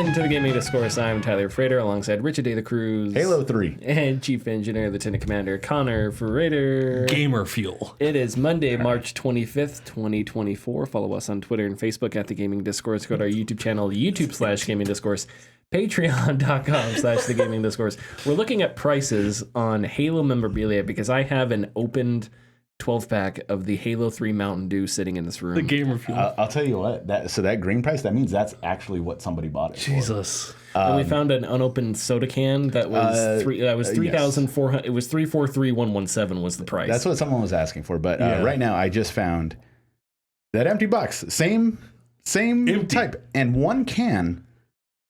Welcome to the Gaming Discourse. I'm Tyler Frater alongside Richard De La Cruz. Halo 3. And Chief Engineer, Lieutenant Commander Connor Frater. Gamer Fuel. It is Monday, March 25th, 2024. Follow us on Twitter and Facebook at the Gaming Discourse. Go to our YouTube channel, YouTube/Gaming Discourse. Patreon.com/The Gaming Discourse. We're looking at prices on Halo memorabilia because I have an opened 12-pack of the Halo 3 Mountain Dew sitting in this room. The Gamer Fuel. I'll tell you what. That green price, that means that's actually what somebody bought it Jesus. for. And we found an unopened soda can that was $3,400. Yes. It was $343,117 was the price. That's what someone was asking for. But right now, I just found that empty box, same Empty. type, and one can.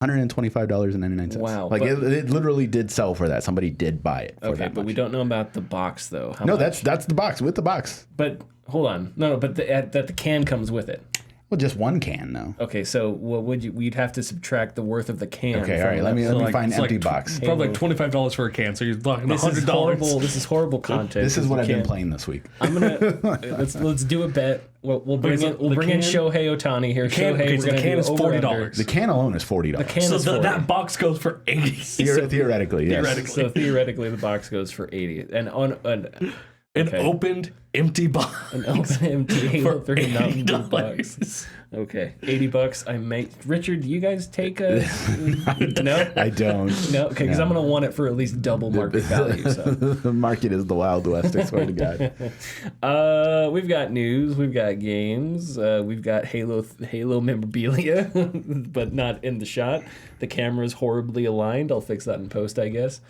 $125.99. Wow. Like it literally did sell for that. Somebody did buy it for that but much. we don't know about the box though. How No, much? that's the box with the box. But hold on. No, but that the can comes with it. Well, just one can though. Okay, so what would you? We'd have to subtract the worth of the can. Okay, from all right. Let that. me find empty box. Probably like $25 for a can, so you're talking This is horrible. $100. This is horrible content. This is what We I've been can't- playing this week. I'm gonna let's do a bet. We'll bring in Shohei Ohtani here. Can, Shohei, okay, we're so the gonna can do is over $40. under. The can alone is $40. The can So is 40. that box goes for $80. Theoretically, yes. So theoretically, the box goes for 80, and An opened empty box. An open empty Halo 3 Mountain Dew box. $80. Okay, $80. I make Richard. Do you guys take a? No, I don't. no. Okay, because I'm gonna want it for at least double market value. So. The market is the Wild West, I swear to God. We've got news. We've got games. We've got Halo memorabilia, but not in the shot. The camera's horribly aligned. I'll fix that in post, I guess.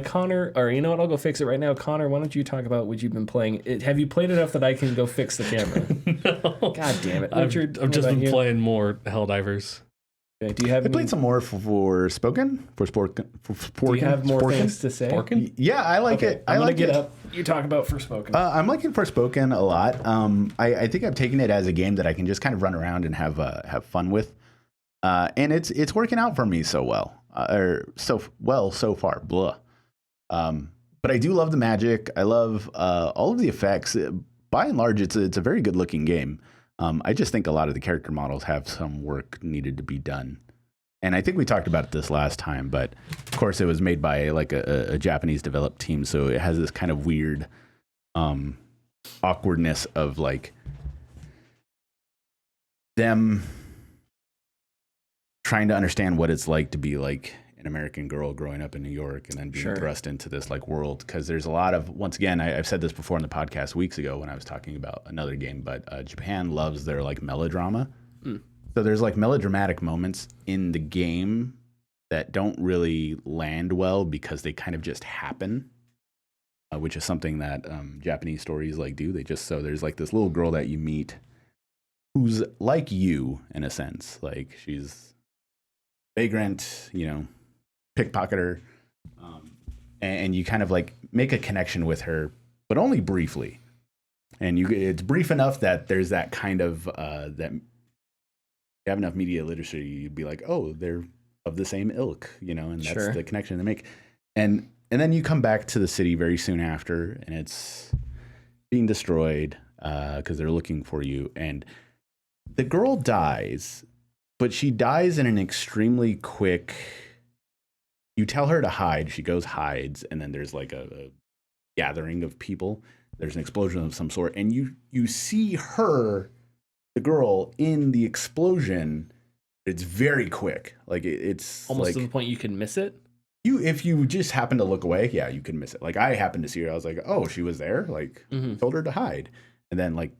Connor, or you know what? I'll go fix it right now. Connor, why don't you talk about what you've been playing? Have you played enough that I can go fix the camera? No. God damn it, I've Richard. just been playing more Helldivers. Okay, do you have? I played some more for Spoken. For Sporken. Do you have more things to say? Porkin? Yeah, I like it. I'm I gonna like get it. up. You talk about Forspoken. I'm liking Forspoken a lot. I think I've taken it as a game that I can just kind of run around and have fun with, and it's working out for me so far. Blah. But I do love the magic. I love all of the effects. By and large, it's a very good looking game. I just think a lot of the character models have some work needed to be done. And I think we talked about it this last time, but of course it was made by like a Japanese developed team, so it has this kind of weird awkwardness of like them trying to understand what it's like to be like an American girl growing up in New York and then being thrust into this like world, because there's a lot of, once again, I've said this before in the podcast weeks ago when I was talking about another game, but Japan loves their like melodrama. So there's like melodramatic moments in the game that don't really land well because they kind of just happen, which is something that Japanese stories like do. So there's like this little girl that you meet who's like you in a sense, like she's vagrant, pickpocketer, and you kind of like make a connection with her, but only briefly. And it's brief enough that there's that kind of that you have enough media literacy, you'd be like, oh, they're of the same ilk, and that's the connection they make. And then you come back to the city very soon after, and it's being destroyed because they're looking for you. And the girl dies, but she dies in an extremely quick. You tell her to hide, she goes hides, and then there's like a gathering of people. There's an explosion of some sort, and you see her, the girl, in the explosion. It's very quick, like it's almost like, to the point you can miss it. If you just happen to look away, yeah, you can miss it. Like I happened to see her, I was like, oh, she was there. Like told her to hide, and then like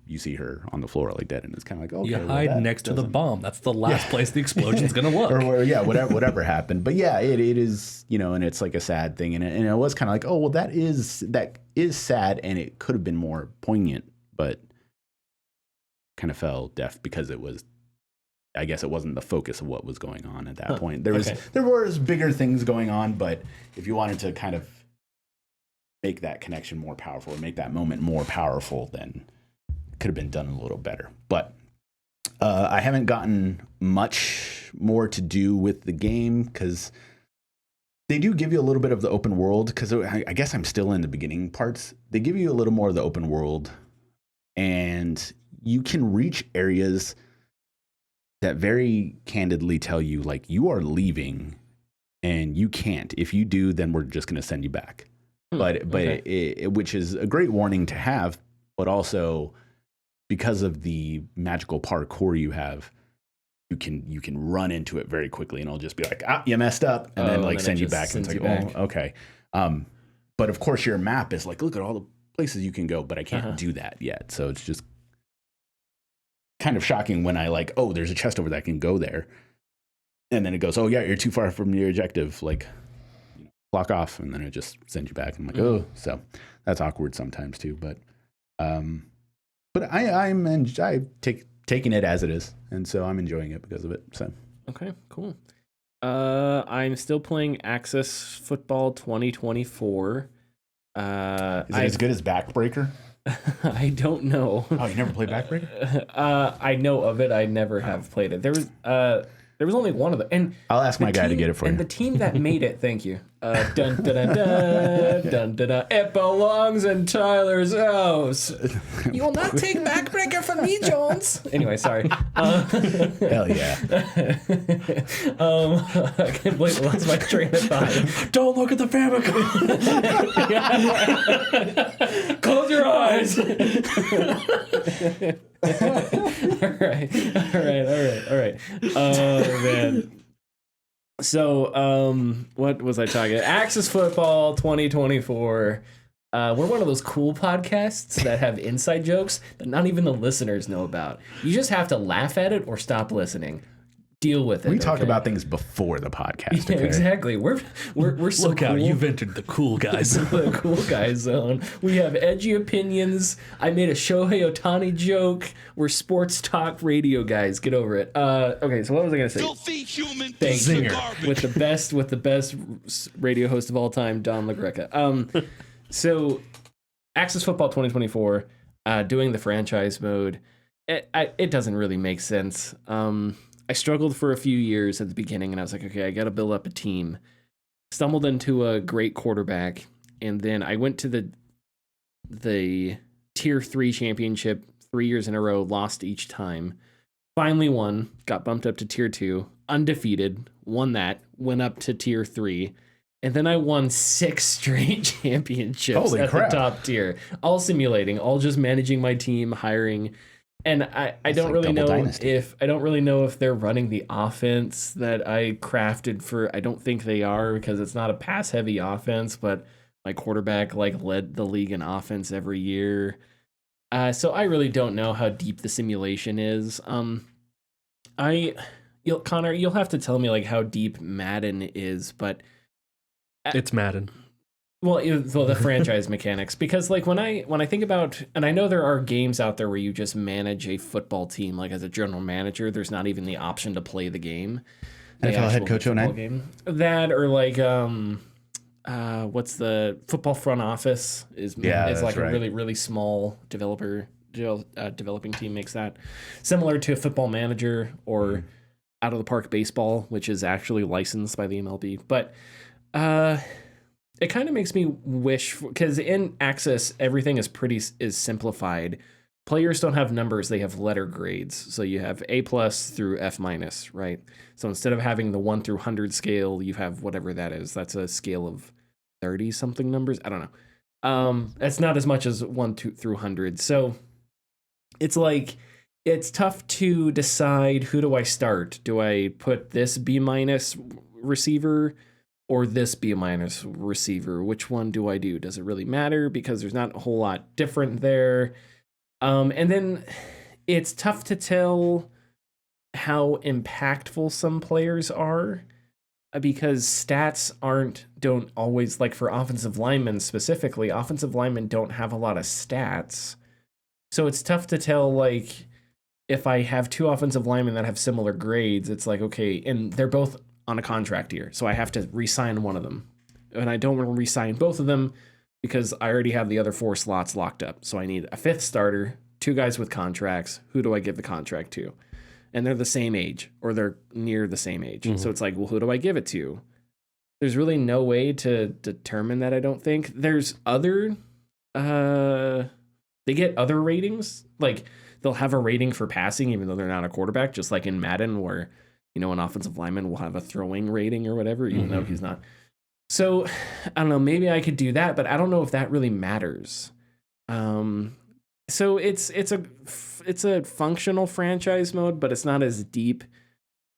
you see her on the floor like dead, and it's kind of like, okay, You hide next to the bomb. That's the last place the explosion's gonna look. Or whatever happened. But yeah, it is, and it's like a sad thing, and it was kind of like, oh well, that is sad, and it could have been more poignant, but kind of fell deaf because it was. I guess it wasn't the focus of what was going on at that point. There was bigger things going on, but if you wanted to kind of make that connection more powerful or make that moment more powerful, then it could have been done a little better. But I haven't gotten much more to do with the game because they do give you a little bit of the open world, because I guess I'm still in the beginning parts. They give you a little more of the open world, and you can reach areas that very candidly tell you like you are leaving and you can't. If you do, then we're just going to send you back. But okay. Which is a great warning to have, but also because of the magical parkour you have, you can run into it very quickly, and it'll just be like, you messed up, and then like send you back, and it's like, oh, okay. But of course, your map is like, look at all the places you can go, but I can't do that yet. So it's just kind of shocking when I like, oh, there's a chest over there, I can go there, and then it goes, oh yeah, you're too far from your objective, like block off, and then it just sends you back. I'm like, oh, so that's awkward sometimes too. But I've taking it as it is, and so I'm enjoying it because of it. So okay, cool. I'm still playing Access Football 2024. Is it as good as Backbreaker? I don't know. Oh, you never played Backbreaker? I know of it. I never have played it. There was only one of them, and I'll ask my guy to get it for you. And the team that made it, thank you. Dun dun dun dun dun dun dun. It belongs in Tyler's house. You will not take Backbreaker from me, Jones. Anyway, sorry. Hell yeah. I can't believe I lost my train of thought. Don't look at the Famicom. Close your eyes. All right. Oh man. So, what was I talking? Access Football 2024. We're one of those cool podcasts that have inside jokes that not even the listeners know about. You just have to laugh at it or stop listening. Deal with it. We talk about things before the podcast. Yeah, exactly. We're so Look cool. out! You've entered the cool guys. The cool guy zone. We have edgy opinions. I made a Shohei Ohtani joke. We're sports talk radio guys. Get over it. Okay, so what was I gonna say? Filthy human Zinger with the best radio host of all time, Don LaGreca. So Access Football 2024, doing the franchise mode. It doesn't really make sense. I struggled for a few years at the beginning, and I was like, okay, I got to build up a team. Stumbled into a great quarterback, and then I went to the Tier 3 championship 3 years in a row, lost each time. Finally won, got bumped up to Tier 2, undefeated, won that, went up to Tier 3, and then I won 6 straight championships at the top tier. All simulating, all just managing my team, hiring. And I don't really know if they're running the offense that I crafted for. I don't think they are, because it's not a pass heavy offense, but my quarterback led the league in offense every year. So I really don't know how deep the simulation is. Connor, you'll have to tell me how deep Madden is, but it's Madden. Well, the franchise mechanics, because when I think about, and I know there are games out there where you just manage a football team, as a general manager, there's not even the option to play the game. NFL head coach 09? That, or what's the football front office is right. A really, really small developing team makes that. Similar to Football Manager or Out of the Park Baseball, which is actually licensed by the MLB. But it kind of makes me wish, because in Access, everything is simplified. Players don't have numbers, they have letter grades. So you have A+ through F-, right? So instead of having the 1 through 100 scale, you have whatever that is. That's a scale of 30-something numbers. I don't know. That's not as much as 1 through 100. So it's it's tough to decide, who do I start? Do I put this B- receiver or this B- receiver? Which one do I do? Does it really matter? Because there's not a whole lot different there. And then it's tough to tell how impactful some players are, because stats don't always, for offensive linemen specifically, offensive linemen don't have a lot of stats. So it's tough to tell, if I have 2 offensive linemen that have similar grades, it's okay, and they're both on a contract year, so I have to re-sign one of them. And I don't want to re-sign both of them because I already have the other 4 slots locked up. So I need a 5th starter, 2 guys with contracts. Who do I give the contract to? And they're the same age, or they're near the same age. Mm-hmm. So it's who do I give it to? There's really no way to determine that, I don't think. There's other... they get other ratings. The they'll have a rating for passing even though they're not a quarterback, just like in Madden where, you know, an offensive lineman will have a throwing rating or whatever, even though he's not. So I don't know, maybe I could do that, but I don't know if that really matters. So it's a functional franchise mode, but it's not as deep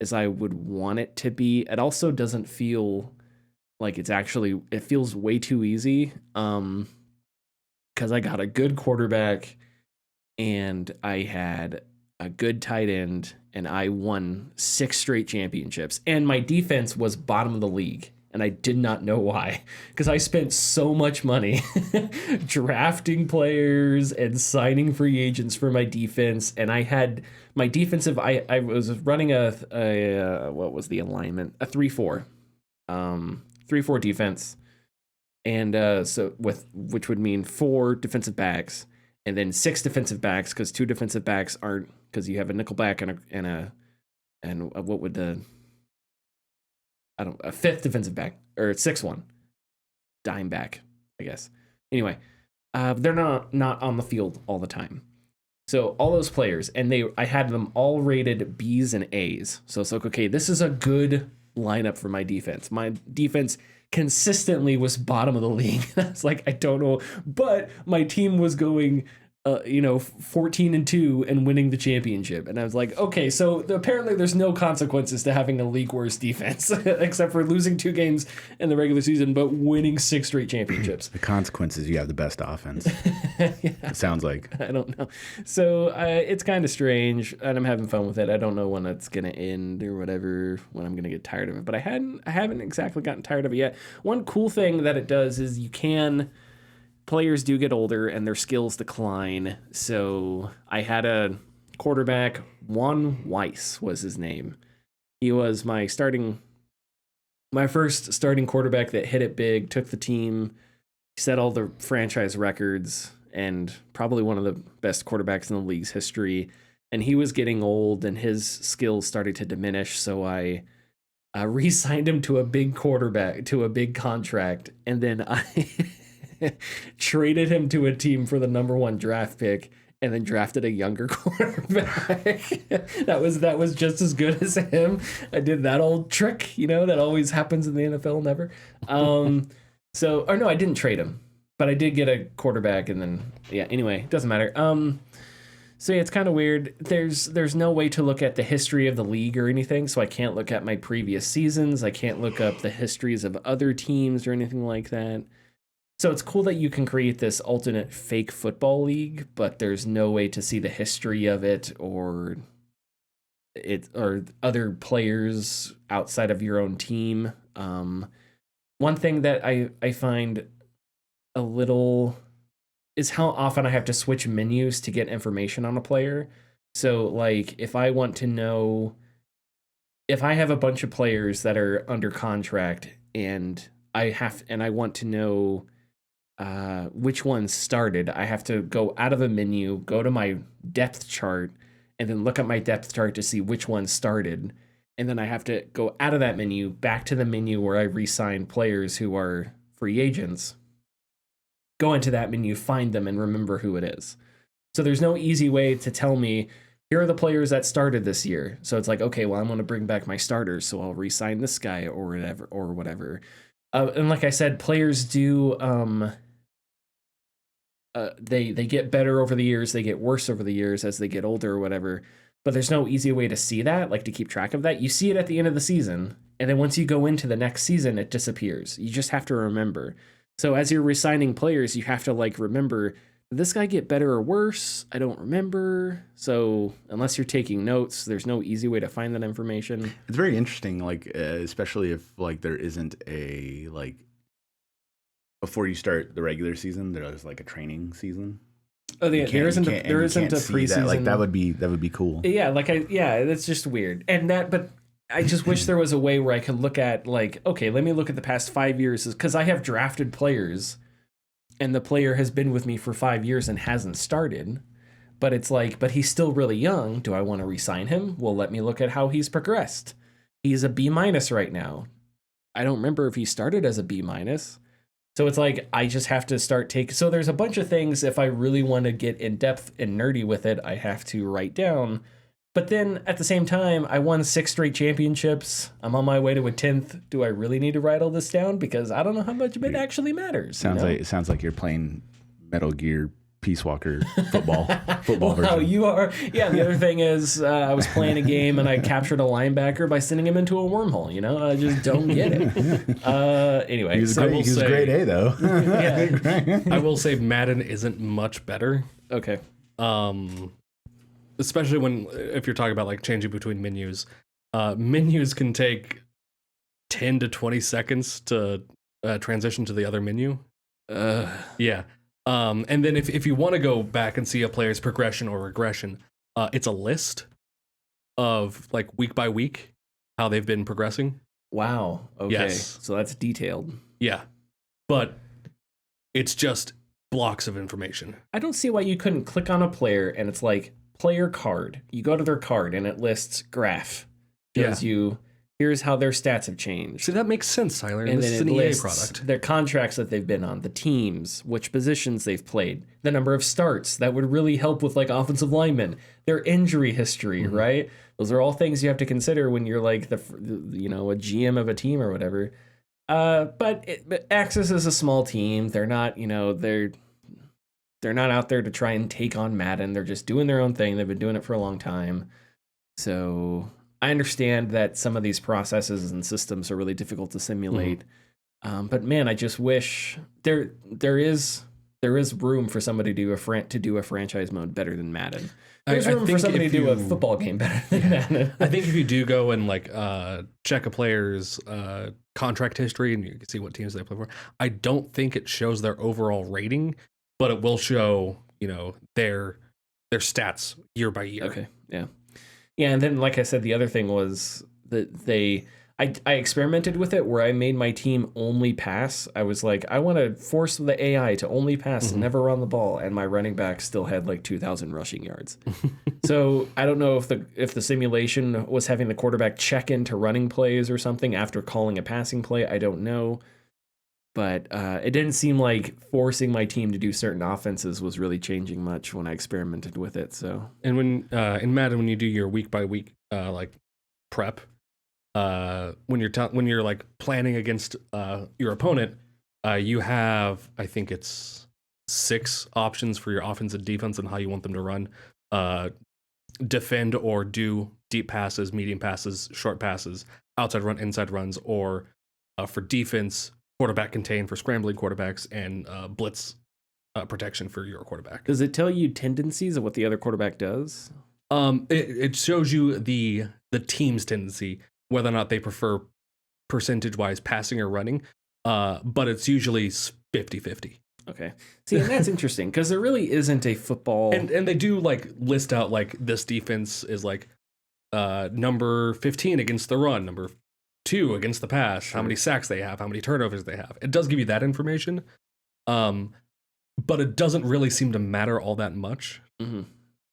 as I would want it to be. It also doesn't feel like it feels way too easy. Because I got a good quarterback and I had a good tight end and I won 6 straight championships. And my defense was bottom of the league. And I did not know why, because I spent so much money drafting players and signing free agents for my defense. And I had my defensive, I was running what was the alignment? A 3-4, 3-4 defense. And which would mean 4 defensive backs and then 6 defensive backs, because 2 defensive backs aren't, because you have a nickel back and what would a 5th defensive back, or 6th one, dime back, I guess. Anyway, they're not on the field all the time. So all those players, and I had them all rated B's and A's. So it's like, okay, this is a good lineup for my defense. My defense consistently was bottom of the league. That's like, I don't know, but my team was going 14-2 and winning the championship. And I was like, okay, so apparently there's no consequences to having a league worst defense except for losing 2 games in the regular season, but winning 6 straight championships. The consequences, you have the best offense. Yeah. It sounds like. I don't know. So it's kind of strange and I'm having fun with it. I don't know when it's going to end or whatever, when I'm going to get tired of it, but I haven't exactly gotten tired of it yet. One cool thing that it does is players do get older and their skills decline. So I had a quarterback, Juan Weiss was his name. He was my first starting quarterback that hit it big, took the team, set all the franchise records, and probably one of the best quarterbacks in the league's history. And he was getting old and his skills started to diminish. So I re-signed him to a big contract. And then I traded him to a team for the number 1 draft pick and then drafted a younger quarterback. that was just as good as him. I did that old trick, that always happens in the NFL, never. I didn't trade him, but I did get a quarterback and then, anyway, it doesn't matter. So it's kind of weird. There's no way to look at the history of the league or anything, so I can't look at my previous seasons. I can't look up the histories of other teams or anything like that. So it's cool that you can create this alternate fake football league, but there's no way to see the history of it or other players outside of your own team. One thing that I find a little is how often I have to switch menus to get information on a player. So like if I want to know, if I have a bunch of players that are under contract and I want to know which ones started, I have to go out of a menu, go to my depth chart, and then look at my depth chart to see which ones started. And then I have to go out of that menu back to the menu where I re-sign players who are free agents, go into that menu, find them, and remember who it is. So there's no easy way to tell me, here are the players that started this year. So it's like, okay, well, I'm going to bring back my starters, so I'll re-sign this guy or whatever. And like I said, players do... they get better over the years, they get worse over the years as they get older or whatever, but there's no easy way to see that, like to keep track of that. You see it at the end of the season, and then once you go into the next season, it disappears. You just have to remember. So as you're resigning players, you have to remember, did this guy get better or worse? I don't remember. So unless you're taking notes, there's no easy way to find that information. It's very interesting, especially if there isn't a before you start the regular season, there's a training season. Oh, there isn't a preseason. That would be cool. Yeah, that's just weird. But I just wish there was a way where I could look at okay, let me look at the past 5 years, because I have drafted players, and the player has been with me for 5 years and hasn't started. But it's but he's still really young. Do I want to re-sign him? Well, let me look at how he's progressed. He's a B- right now. I don't remember if he started as a B-. So it's like I just have to start taking. So there's a bunch of things. If I really want to get in depth and nerdy with it, I have to write down. But then at the same time, I won 6 straight championships. I'm on my way to a 10th. Do I really need to write all this down? Because I don't know how much of it actually matters. Sounds like you're playing Metal Gear Peace Walker football version. Oh, you are. Yeah. The other thing is, I was playing a game and I captured a linebacker by sending him into a wormhole. I just don't get it. Anyway, he was grade A though. Yeah. I will say Madden isn't much better. Okay. Especially if you're talking about like changing between menus. Menus can take 10 to 20 seconds to transition to the other menu. Yeah. And then if you want to go back and see a player's progression or regression, it's a list of like week by week how they've been progressing. Wow. Okay. Yes. So that's detailed. Yeah. But it's just blocks of information. I don't see why you couldn't click on a player and it's like player card. You go to their card and it lists graph. Shows you here's how their stats have changed. See, that makes sense, Tyler. And this then is an it EA lists product. their contracts that they've been on, the teams, which positions they've played, the number of starts. That would really help with like offensive linemen, their injury history, right? Those are all things you have to consider when you're like a GM of a team or whatever. But Axis is a small team. They're not, they're not out there to try and take on Madden. They're just doing their own thing. They've been doing it for a long time. So I understand that some of these processes and systems are really difficult to simulate. But man, I just wish there is room for somebody to do a franchise mode better than Madden. There's room for somebody to do a football game better than Madden. I think if you do go and like check a player's contract history and you can see what teams they play for, I don't think it shows their overall rating, but it will show their stats year by year. Okay, yeah. Yeah, and then like I said, the other thing was that I experimented with it where I made my team only pass. I was like, I want to force the AI to only pass and never run the ball, and my running back still had like 2,000 rushing yards. So I don't know if the simulation was having the quarterback check into running plays or something after calling a passing play. I don't know. But it didn't seem like forcing my team to do certain offenses was really changing much when I experimented with it. So, and when in Madden, when you do your week by week like prep, when you're like planning against your opponent, you have, I think it's 6 options for your offense and defense and how you want them to run, defend or do deep passes, medium passes, short passes, outside run, inside runs, or for defense, quarterback contain for scrambling quarterbacks, and blitz protection for your quarterback. Does it tell you tendencies of what the other quarterback does? It shows you the team's tendency, whether or not they prefer percentage-wise passing or running, but it's usually 50-50. Okay. See, and that's interesting, because there really isn't a football... And they do, like, list out, like, this defense is, like, number 15 against the run, number 2 against the pass, how many sacks they have, how many turnovers they have. It does give you that information, but it doesn't really seem to matter all that much,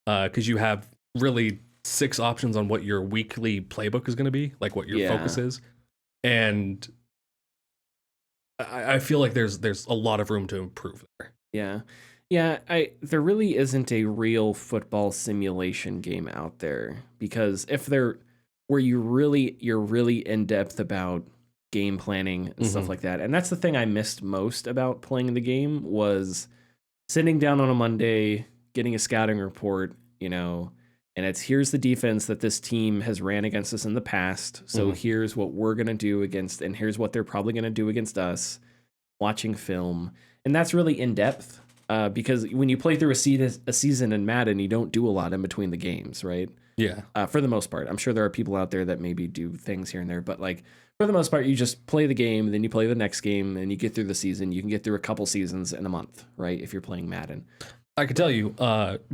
because you have really 6 options on what your weekly playbook is going to be, like what your focus is, and I feel like there's a lot of room to improve there. Yeah. There really isn't a real football simulation game out there, because if there where you're really in depth about game planning and stuff like that. And that's the thing I missed most about playing the game, was sitting down on a Monday, getting a scouting report, and it's here's the defense that this team has ran against us in the past. So here's what we're going to do against, and here's what they're probably going to do against us, watching film. And that's really in depth, because when you play through a season in Madden, you don't do a lot in between the games, right? Yeah. For the most part. I'm sure there are people out there that maybe do things here and there, but like for the most part, you just play the game, then you play the next game, and you get through the season. You can get through a couple seasons in a month, right? If you're playing Madden. I can tell you,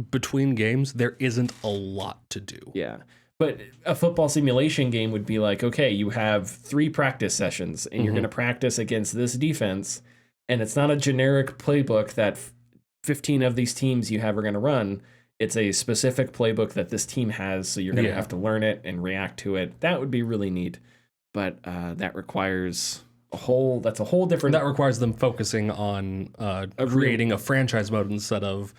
between games, there isn't a lot to do. Yeah. But a football simulation game would be like, okay, you have 3 practice sessions, and you're going to practice against this defense, and it's not a generic playbook that 15 of these teams you have are going to run. It's a specific playbook that this team has, so you're going to have to learn it and react to it. That would be really neat, but that requires a whole different. That requires them focusing on creating a franchise mode instead of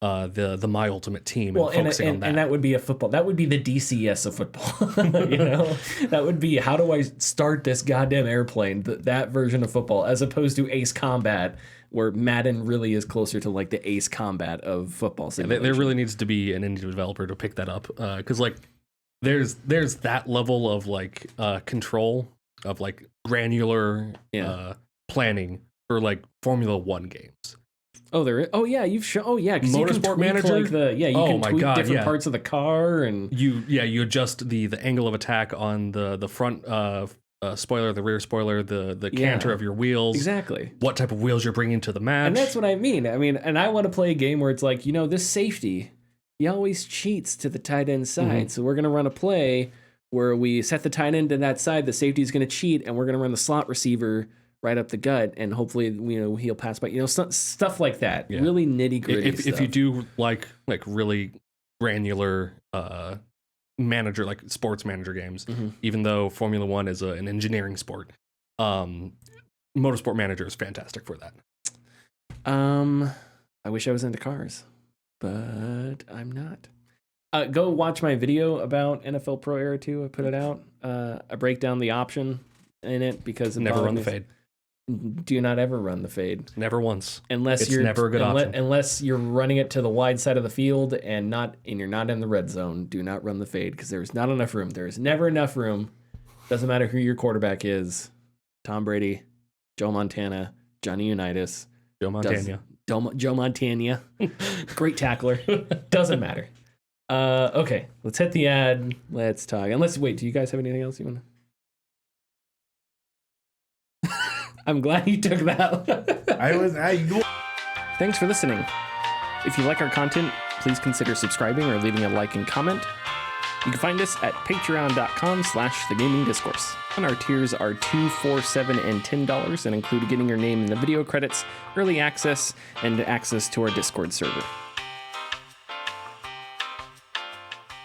the My Ultimate Team and focusing on that. And that would be a football. That would be the DCS of football. You know, that would be how do I start this goddamn airplane? That version of football, as opposed to Ace Combat, where Madden really is closer to like the Ace Combat of football simulation. There really needs to be an indie developer to pick that up, because like there's that level of like control of like granular planning for like Formula One games. Oh, there is. Oh, yeah, you've shown. Oh, yeah, because Motorsport Manager. Like you can tweak different parts of the car, and you adjust the angle of attack on the front spoiler, the rear spoiler, the canter of your wheels. Exactly. What type of wheels you're bringing to the match. And that's what I mean. And I want to play a game where it's like, you know, this safety, he always cheats to the tight end side. Mm-hmm. So we're going to run a play where we set the tight end to that side, the safety is going to cheat, and we're going to run the slot receiver right up the gut, and hopefully, you know, he'll pass by. You know, stuff like that. Yeah. Really nitty gritty. If you do like really granular manager, like sports manager games, even though Formula One is an engineering sport, Motorsport Manager is fantastic for that. I wish I was into cars, but I'm not. Go watch my video about NFL Pro Era 2. I put it out. I break down the option in it because never run the fade. Do not ever run the fade. Never once. Unless you're never a good option. Unless you're running it to the wide side of the field and you're not in the red zone. Do not run the fade because there's not enough room. There's never enough room. Doesn't matter who your quarterback is. Tom Brady, Joe Montana, Johnny Unitas, Joe Montana. Joe Montana. Great tackler. Doesn't matter. Okay, let's hit the ad. Let's talk. Wait, do you guys have anything else you want to? I'm glad you took that. Thanks for listening. If you like our content, please consider subscribing or leaving a like and comment. You can find us at patreon.com/thegamingdiscourse. And our tiers are $2, $4, $7, and $10 and include getting your name in the video credits, early access, and access to our Discord server.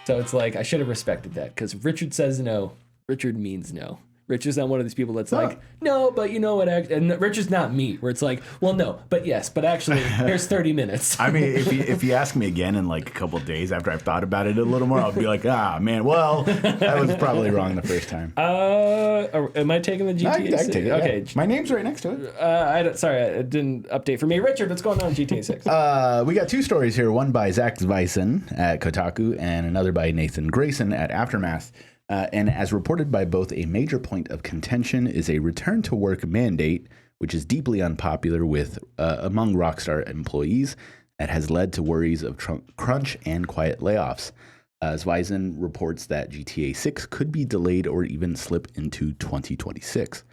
So it's like, I should have respected that, because if Richard says no, Richard means no. Richard's not one of these people that's like, no, but you know what? And Richard's not me, where it's like, well, no, but yes, but actually, here's 30 minutes. I mean, if you ask me again in like a couple of days after I've thought about it a little more, I'll be like, man, well, that was probably wrong the first time. Am I taking the GTA? I can take it. Okay, my name's right next to it. I didn't update for me. Richard, what's going on in GTA 6? We got two stories here. One by Zach Zweisen at Kotaku and another by Nathan Grayson at Aftermath. And as reported by both, a major point of contention is a return-to-work mandate, which is deeply unpopular among Rockstar employees that has led to worries of crunch and quiet layoffs. Zweisen reports that GTA 6 could be delayed or even slip into 2026.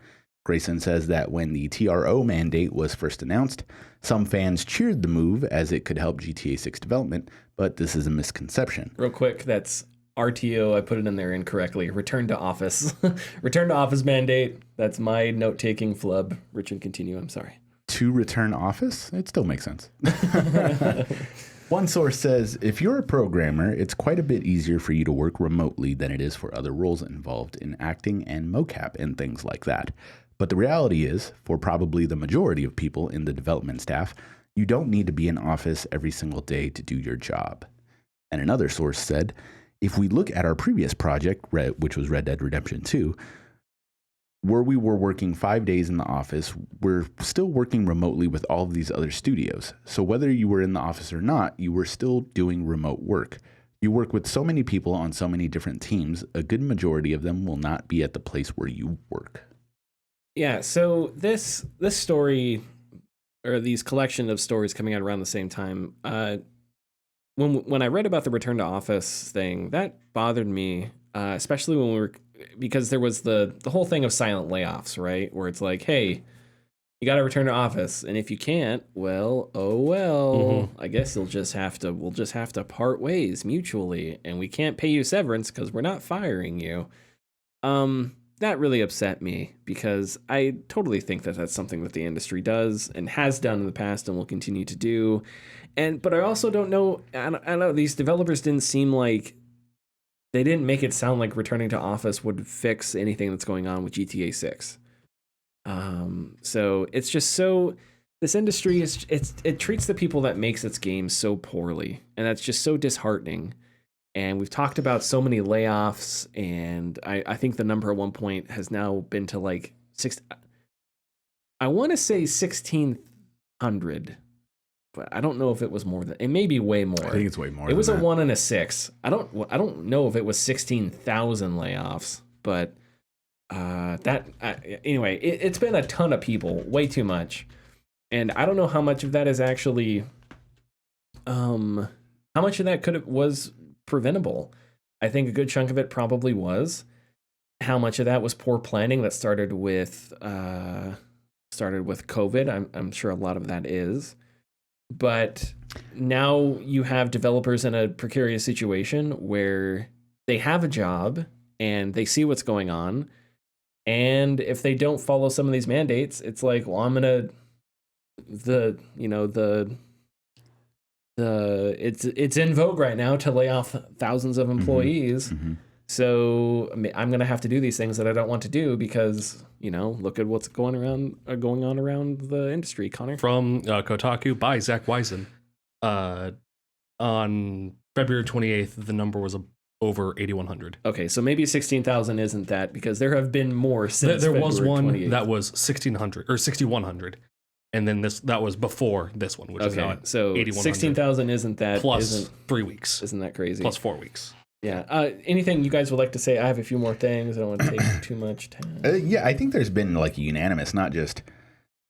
Grayson says that when the TRO mandate was first announced, some fans cheered the move as it could help GTA 6 development, but this is a misconception. Real quick, that's RTO, I put it in there incorrectly. Return to office. Return to office mandate. That's my note-taking flub. Richard, continue. I'm sorry. To return office? It still makes sense. One source says, if you're a programmer, it's quite a bit easier for you to work remotely than it is for other roles involved in acting and mocap and things like that. But the reality is, for probably the majority of people in the development staff, you don't need to be in office every single day to do your job. And another source said, if we look at our previous project, which was Red Dead Redemption 2, where we were working 5 days in the office, we're still working remotely with all of these other studios. So whether you were in the office or not, you were still doing remote work. You work with so many people on so many different teams, a good majority of them will not be at the place where you work. Yeah, so this story, or these collection of stories coming out around the same time, when I read about the return to office thing, that bothered me, especially because there was the whole thing of silent layoffs, right? Where it's like, hey, you got to return to office, and if you can't, well, I guess we'll just have to part ways mutually, and we can't pay you severance because we're not firing you. That really upset me because I totally think that that's something that the industry does and has done in the past and will continue to do. But I also don't know. I don't know. These developers didn't seem like they didn't make it sound like returning to office would fix anything that's going on with GTA 6. So it's just so this industry it treats the people that makes its games so poorly, and that's just so disheartening. And we've talked about so many layoffs, and I think the number at one point has now been to like I want to say 1,600, but I don't know if it was more than it may be way more. I think it's way more. It was than a 1 and a 6. I don't know if it was 16,000 layoffs, but anyway, it's been a ton of people, way too much, and I don't know how much of that is actually, how much of that was preventable. I think a good chunk of it probably was. How much of that was poor planning that started with COVID? I'm sure a lot of that is. But now you have developers in a precarious situation where they have a job and they see what's going on. And if they don't follow some of these mandates, it's like, well, I'm gonna it's in vogue right now to lay off thousands of employees. Mm-hmm. So I'm going to have to do these things that I don't want to do because, look at what's going on around the industry, Connor. From Kotaku by Zach Wiesen. On February 28th, the number was over 8,100. Okay, so maybe 16,000 isn't that, because there have been more since There February was one 28th. that was 1,600 or 6,100. And then that was before this one, which is now at so 16,000 isn't that plus 3 weeks. Isn't that crazy? Plus 4 weeks. Yeah. Anything you guys would like to say? I have a few more things. I don't want to take too much time. Yeah, I think there's been like unanimous, not just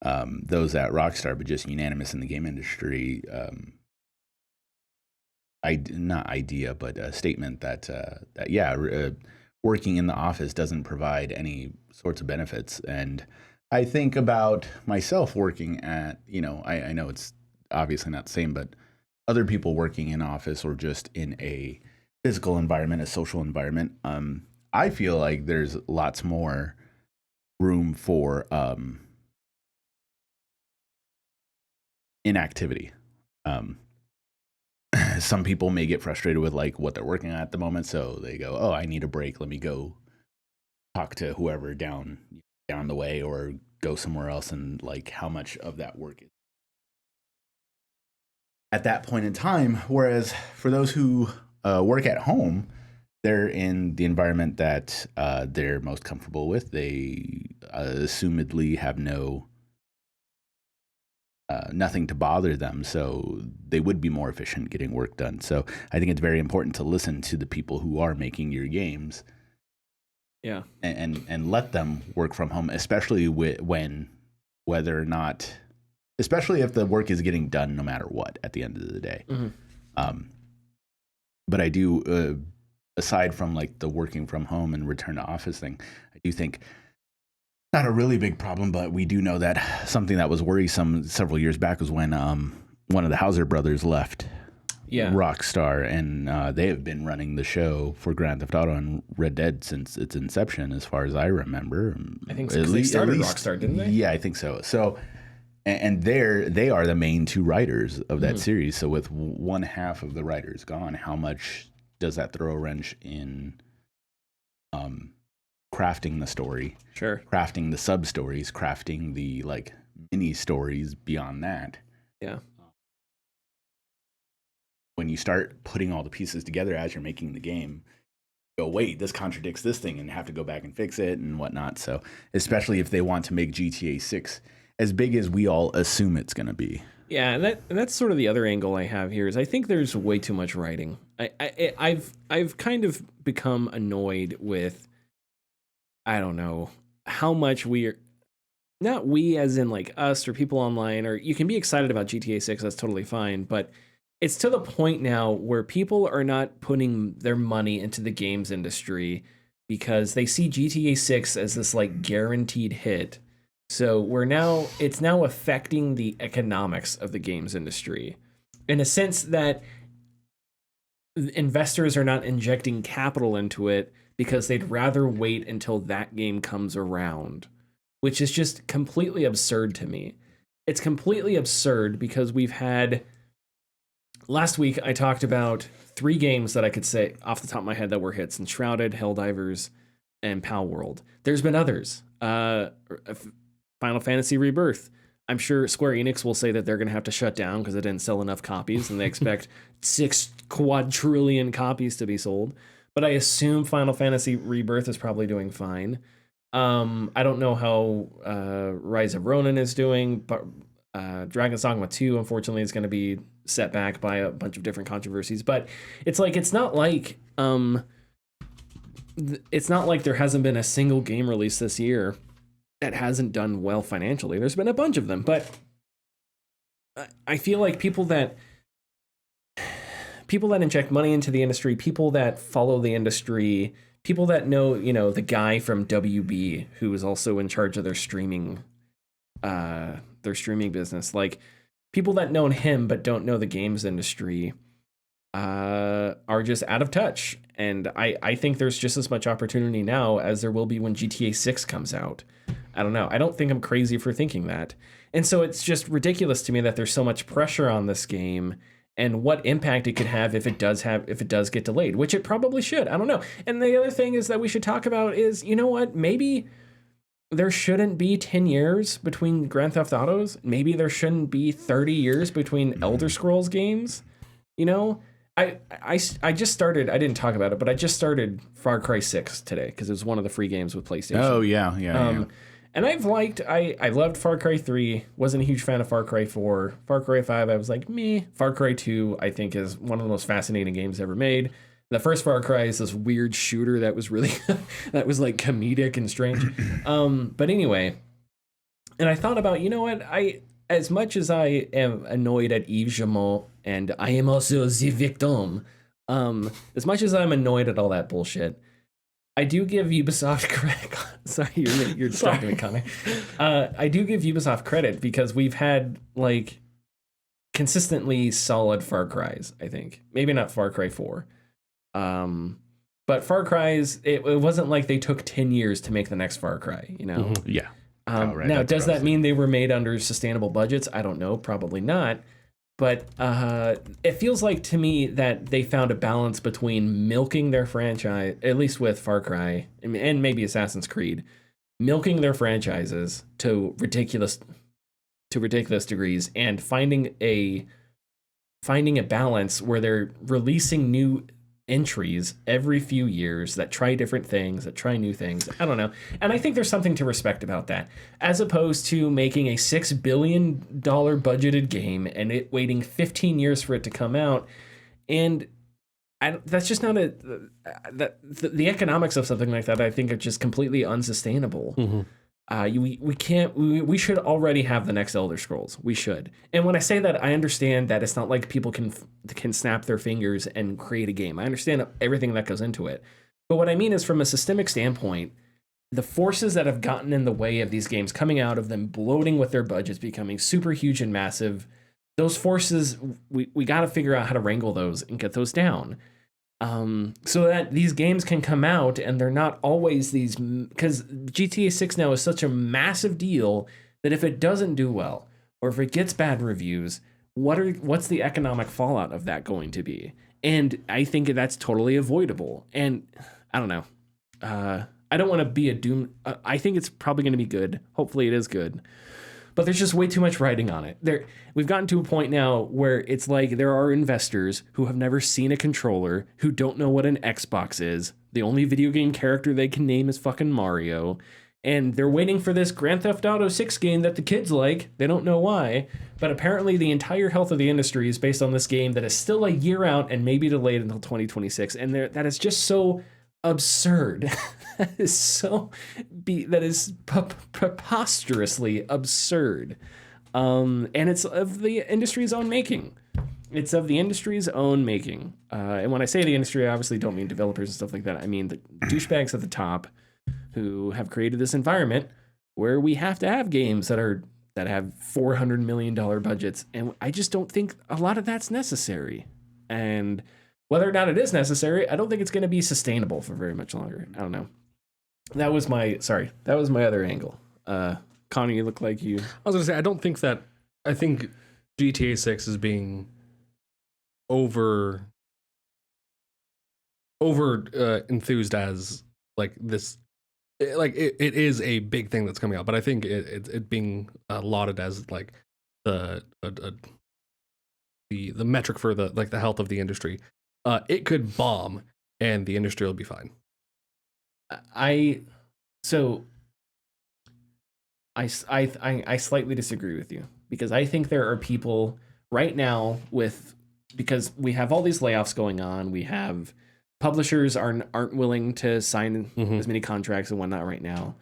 those at Rockstar, but just unanimous in the game industry. Not idea, but a statement that working in the office doesn't provide any sorts of benefits. And I think about myself working at, I know it's obviously not the same, but other people working in office or just in a physical environment, a social environment, I feel like there's lots more room for inactivity. Some people may get frustrated with like what they're working on at the moment, so they go, "Oh, I need a break. Let me go talk to whoever down the way, or go somewhere else." And like, how much of that work is at that point in time? Whereas for those who work at home, they're in the environment that they're most comfortable with. They assumedly have nothing to bother them, so they would be more efficient getting work done. So I think it's very important to listen to the people who are making your games, and let them work from home, especially especially if the work is getting done no matter what at the end of the day. Mm-hmm. But I do, aside from like the working from home and return to office thing, I do think not a really big problem, but we do know that something that was worrisome several years back was when one of the Hauser brothers left Rockstar, and they have been running the show for Grand Theft Auto and Red Dead since its inception, as far as I remember. I think so. They started Rockstar, didn't they? Yeah, I think so. So, and they are the main two writers of that series. So with one half of the writers gone, how much does that throw a wrench in crafting the story, crafting the sub stories, crafting the like mini stories beyond that? Yeah. When you start putting all the pieces together as you're making the game, go, wait, this contradicts this thing, and have to go back and fix it and whatnot. So especially if they want to make GTA 6 as big as we all assume it's going to be. Yeah, and that's sort of the other angle I have here is I think there's way too much writing. I've kind of become annoyed with, I don't know, how much not we as in like us or people online, or you can be excited about GTA 6, that's totally fine, but it's to the point now where people are not putting their money into the games industry because they see GTA 6 as this like guaranteed hit. So it's now affecting the economics of the games industry in a sense that investors are not injecting capital into it because they'd rather wait until that game comes around, which is just completely absurd to me. It's completely absurd because we've had, last week I talked about 3 games that I could say off the top of my head that were hits: Enshrouded, Helldivers, and Pal World. There's been others. Final Fantasy Rebirth. I'm sure Square Enix will say that they're going to have to shut down because it didn't sell enough copies, and they expect 6 quadrillion copies to be sold. But I assume Final Fantasy Rebirth is probably doing fine. I don't know how Rise of Ronin is doing, but Dragon's Dogma 2, unfortunately, is going to be set back by a bunch of different controversies. But it's not like there hasn't been a single game release this year that hasn't done well financially. There's been a bunch of them, but I feel like people that inject money into the industry, people that follow the industry, people that know, the guy from WB who is also in charge of their streaming business, like people that know him but don't know the games industry are just out of touch. And I think there's just as much opportunity now as there will be when GTA 6 comes out. I don't know. I don't think I'm crazy for thinking that. And so it's just ridiculous to me that there's so much pressure on this game and what impact it could have if it does get delayed, which it probably should. I don't know. And the other thing is that we should talk about is, you know what? Maybe there shouldn't be 10 years between Grand Theft Autos. Maybe there shouldn't be 30 years between Elder Scrolls games. I just started, I didn't talk about it, but I just started Far Cry 6 today because it was one of the free games with PlayStation. Oh, yeah. And I loved Far Cry 3, wasn't a huge fan of Far Cry 4. Far Cry 5, I was like, meh. Far Cry 2, I think, is one of the most fascinating games ever made. The first Far Cry is this weird shooter that was really, that was like comedic and strange. But anyway, and I thought about, you know what, as much as I am annoyed at Yves Guillemot, and I am also the victim, as much as I'm annoyed at all that bullshit, I do give Ubisoft credit. Sorry, you're distracting me, Connor. I do give Ubisoft credit because we've had like consistently solid Far Cries, I think. Maybe not Far Cry 4. But Far Cry's, it wasn't like they took 10 years to make the next Far Cry, Mm-hmm. Yeah. Right. Now, does that mean they were made under sustainable budgets? I don't know. Probably not. But it feels like to me that they found a balance between milking their franchise, at least with Far Cry and maybe Assassin's Creed, milking their franchises to ridiculous degrees, and finding a balance where they're releasing new entries every few years that try different things, that try new things. I don't know. And I think there's something to respect about that, as opposed to making a $6 billion budgeted game and it waiting 15 years for it to come out. And that's just not the economics of something like that, I think, are just completely unsustainable. Mm-hmm. We should already have the next Elder Scrolls. We should. And when I say that, I understand that it's not like people can snap their fingers and create a game. I understand everything that goes into it. But what I mean is, from a systemic standpoint, the forces that have gotten in the way of these games coming out of them bloating with their budgets, becoming super huge and massive, those forces, we got to figure out how to wrangle those and get those down. So that these games can come out and they're not always these, because GTA 6 now is such a massive deal that if it doesn't do well or if it gets bad reviews, what's the economic fallout of that going to be? And I think that's totally avoidable. And I don't know. I don't want to be a doom. I think it's probably going to be good. Hopefully it is good. But there's just way too much writing on it. We've gotten to a point now where it's like there are investors who have never seen a controller, who don't know what an Xbox is. The only video game character they can name is fucking Mario. And they're waiting for this Grand Theft Auto 6 game that the kids like. They don't know why. But apparently the entire health of the industry is based on this game that is still a year out and maybe delayed until 2026. And that is just so absurd. That is preposterously absurd. And it's of the industry's own making. And when I say the industry, I obviously don't mean developers and stuff like that. I mean the douchebags at the top who have created this environment where we have to have games that have $400 million budgets. And I just don't think a lot of that's necessary. And whether or not it is necessary, I don't think it's going to be sustainable for very much longer. I don't know. That was my other angle. Connor, you look like you... I was going to say, I think GTA 6 is being over enthused as like this it is a big thing that's coming out, but I think it being lauded as like the metric for the health of the industry. It could bomb and the industry will be fine. I slightly disagree with you, because I think there are people right now because we have all these layoffs going on. We have publishers aren't willing to sign as many contracts and whatnot right now.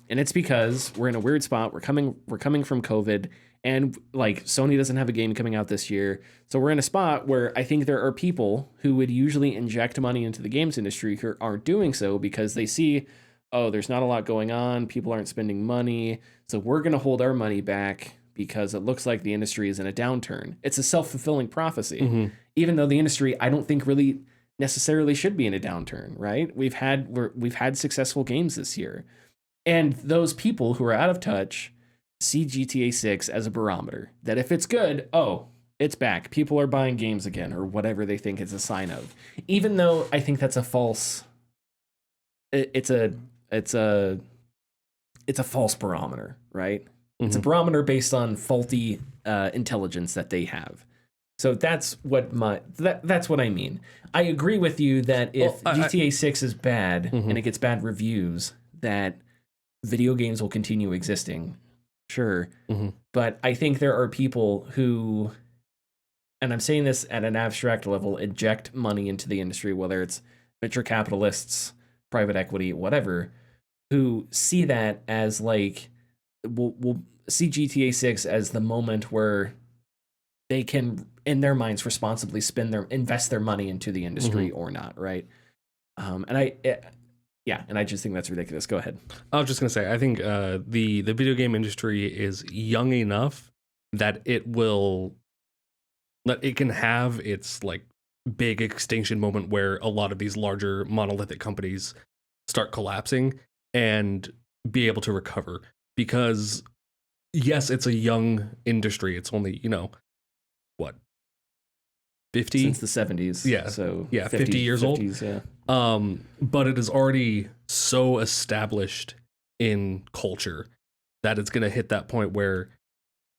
And it's because we're in a weird spot. We're coming from COVID, and like Sony doesn't have a game coming out this year. So we're in a spot where I think there are people who would usually inject money into the games industry who aren't doing so because they see, oh, there's not a lot going on. People aren't spending money. So we're going to hold our money back because it looks like the industry is in a downturn. It's a self-fulfilling prophecy, even though the industry, I don't think really necessarily should be in a downturn, right? We've had successful games this year. And those people who are out of touch see GTA 6 as a barometer that if it's good, oh, it's back. People are buying games again, or whatever they think it's a sign of. Even though I think that's a false. It's a false barometer, right? It's a barometer based on faulty intelligence that they have. So that's what that's what I mean. I agree with you that if GTA 6 is bad and it gets bad reviews, that video games will continue existing. Sure. But I think there are people who, and I'm saying this at an abstract level, inject money into the industry, whether it's venture capitalists, private equity, whatever, who see that as like, will see GTA 6 as the moment where they can, in their minds, responsibly invest their money into the industry or not, right? And I just think that's ridiculous. Go ahead. I was just gonna say, I think the video game industry is young enough that it can have its like big extinction moment where a lot of these larger monolithic companies start collapsing and be able to recover. Because yes, it's a young industry. It's only, what, 50 since the 70s. Yeah. So 50 years 50s, old. Yeah. But it is already so established in culture that it's going to hit that point where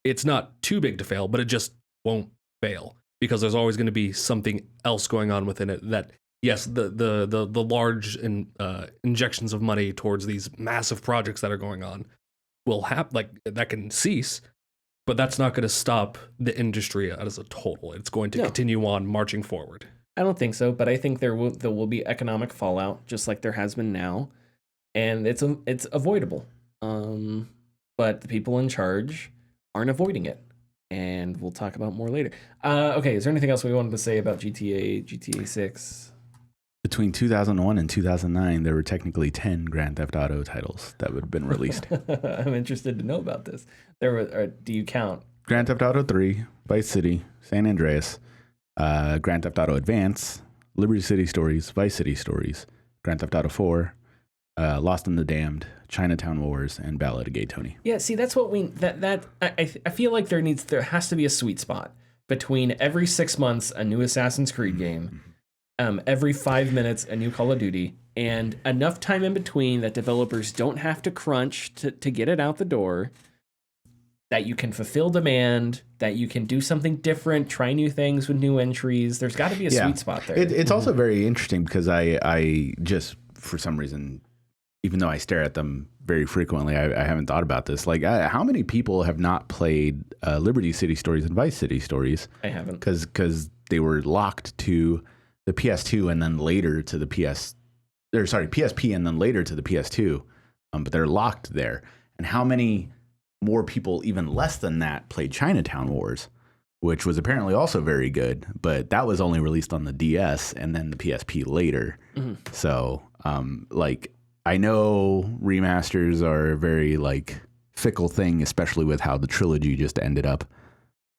it's not too big to fail, but it just won't fail because there's always going to be something else going on within it that, yes, the large injections of money towards these massive projects that are going on will have, like, that can cease, but that's not going to stop the industry as a total. It's going to continue on marching forward. I don't think so, but I think there will be economic fallout, just like there has been now, and it's avoidable. But the people in charge aren't avoiding it, and we'll talk about more later. Okay, is there anything else we wanted to say about GTA 6? Between 2001 and 2009, there were technically 10 Grand Theft Auto titles that would have been released. I'm interested to know about this. Do you count? Grand Theft Auto 3, Vice City, San Andreas, Grand Theft Auto Advance, Liberty City Stories, Vice City Stories, Grand Theft Auto 4, Lost in the Damned, Chinatown Wars, and Ballad of Gay Tony. Yeah, see, that's what I feel like there has to be a sweet spot between every 6 months a new Assassin's Creed game, every 5 minutes a new Call of Duty, and enough time in between that developers don't have to crunch to get it out the door, that you can fulfill demand, that you can do something different, try new things with new entries. There's got to be a sweet spot there. It's also very interesting because I just, for some reason, even though I stare at them very frequently, I haven't thought about this. Like, how many people have not played Liberty City Stories and Vice City Stories? I haven't. Because they were locked to the PS2 and then later to the PSP and then later to the PS2. But they're locked there. And how many more people, even less than that, played Chinatown Wars, which was apparently also very good, but that was only released on the DS and then the PSP later. So, I know remasters are a very fickle thing, especially with how the trilogy just ended up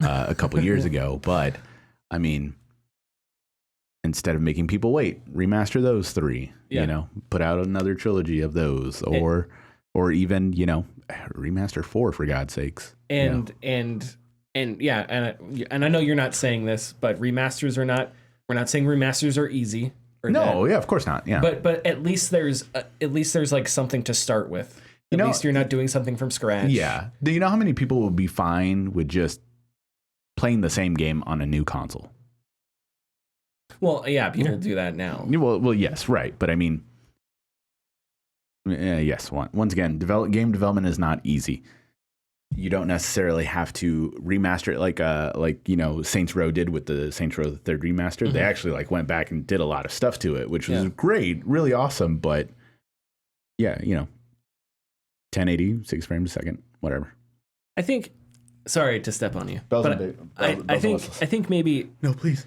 a couple years ago. But I mean, instead of making people wait, remaster those 3. Put out another trilogy of those, or even remaster 4 for God's sakes. And I know you're not saying this, but remasters are not. We're not saying remasters are easy No, yeah, of course not. Yeah, but at least there's like something to start with. At least you're not doing something from scratch. Yeah. Do you know how many people would be fine with just playing the same game on a new console? Well, yeah, people do that now. Well, yes, right. But I mean, yes. Once again, game development is not easy. You don't necessarily have to remaster it like Saints Row did with the Saints Row the Third remaster. Mm-hmm. They actually went back and did a lot of stuff to it, which was great, really awesome. But yeah, 1080, 6 frames a second, whatever. I think. Sorry to step on you, I think maybe no, please.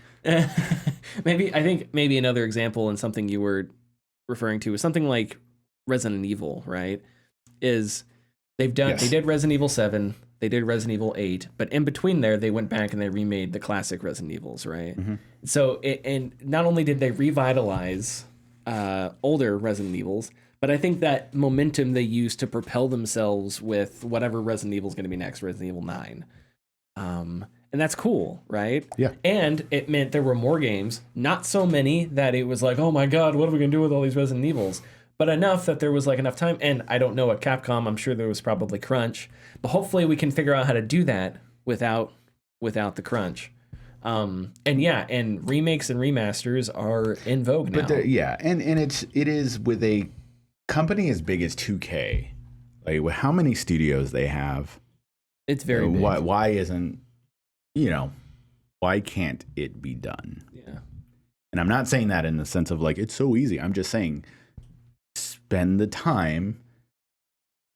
maybe another example and something you were referring to is something like Resident Evil, right? They did Resident Evil 7, they did Resident Evil 8, but in between there they went back and they remade the classic Resident Evils, right? Mm-hmm. So and not only did they revitalize older Resident Evils, but I think that momentum they used to propel themselves with whatever Resident Evil is going to be next, Resident Evil 9. And that's cool, right? Yeah. And it meant there were more games, not so many that it was like, oh my God, what are we going to do with all these Resident Evils? But enough that there was enough time. And I don't know at Capcom, I'm sure there was probably crunch, but hopefully we can figure out how to do that without the crunch. And remakes and remasters are in vogue now. But and it is with a company as big as 2K, with how many studios they have. It's very big. Why isn't, why can't it be done? Yeah. And I'm not saying that in the sense of it's so easy. I'm just saying spend the time.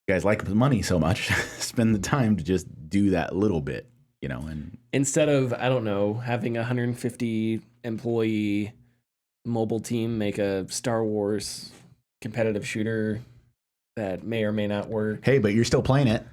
You guys like money so much. Spend the time to just do that little bit, and instead of, I don't know, having a 150 employee mobile team make a Star Wars competitive shooter that may or may not work. Hey, but you're still playing it.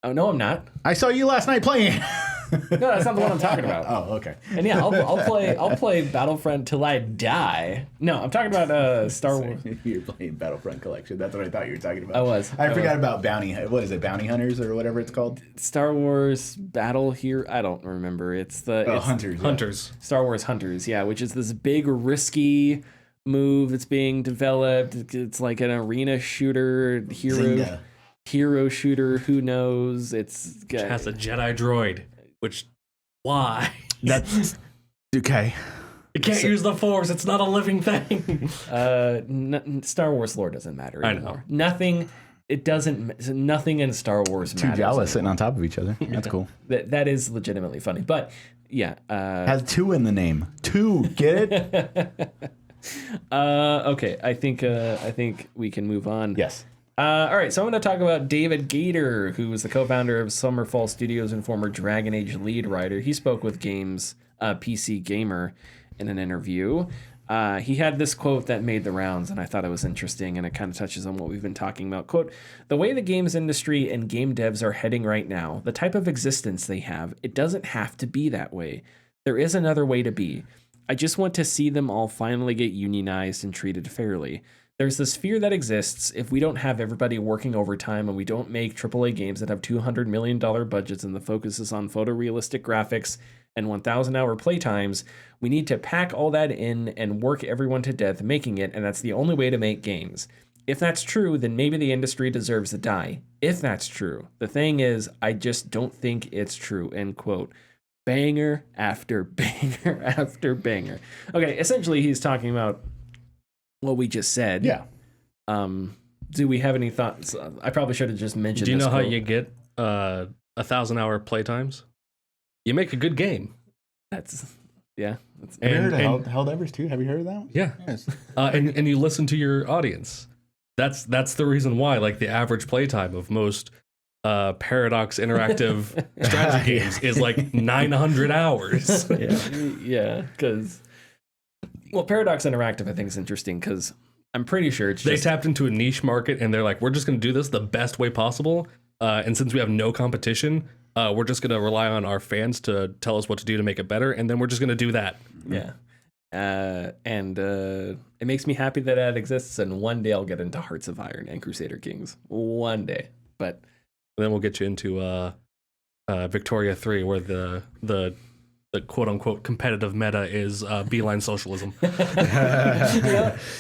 Oh, no, I'm not. I saw you last night playing it. No, that's not the one I'm talking about. Oh, okay. And yeah, I'll play Battlefront till I die. No, I'm talking about Star Wars. You're playing Battlefront Collection. That's what I thought you were talking about. I was. I forgot about What is it? Bounty Hunters or whatever it's called? Star Wars Battle Hero. I don't remember. It's Hunters. Hunters. Star Wars Hunters. Yeah, which is this big risky move that's being developed. It's like an arena shooter hero shooter. Who knows? It has a Jedi droid. Which, why? That's okay. You can't use the Force. It's not a living thing. Star Wars lore doesn't matter anymore. I know. Nothing. It doesn't. Nothing in Star Wars matters. Two Jawas sitting on top of each other. That's cool. That is legitimately funny. But yeah, has 2 in the name. 2. Get it? Okay. I think we can move on. Yes. All right, so I'm going to talk about David Gator, who is the co-founder of Summerfall Studios and former Dragon Age lead writer. He spoke with Games PC Gamer in an interview. He had this quote that made the rounds, and I thought it was interesting, and it kind of touches on what we've been talking about. Quote, "The way the games industry and game devs are heading right now, the type of existence they have, it doesn't have to be that way. There is another way to be. I just want to see them all finally get unionized and treated fairly. There's this fear that exists if we don't have everybody working overtime and we don't make AAA games that have $200 million budgets and the focus is on photorealistic graphics and 1,000-hour playtimes. We need to pack all that in and work everyone to death making it, and that's the only way to make games. If that's true, then maybe the industry deserves to die. If that's true. The thing is, I just don't think it's true," end quote. Banger after banger after banger. Okay, essentially he's talking about what we just said. Yeah. Do we have any thoughts? I probably should have just mentioned. Do you know quote. how you get 1,000-hour playtimes? You make a good game. That's yeah. Have you heard of Helldivers 2? Have you heard of that one? Yeah. Yes. And you listen to your audience. That's the reason why the average playtime of most Paradox interactive strategy games is 900 hours. Yeah. Because. Well, Paradox Interactive, I think, is interesting because I'm pretty sure they tapped into a niche market and they're like, we're just going to do this the best way possible. And since we have no competition, we're just going to rely on our fans to tell us what to do to make it better. And then we're just going to do that. Yeah. And it makes me happy that exists. And one day I'll get into Hearts of Iron and Crusader Kings. One day. But then we'll get you into Victoria 3, where the the quote unquote competitive meta is beeline socialism, You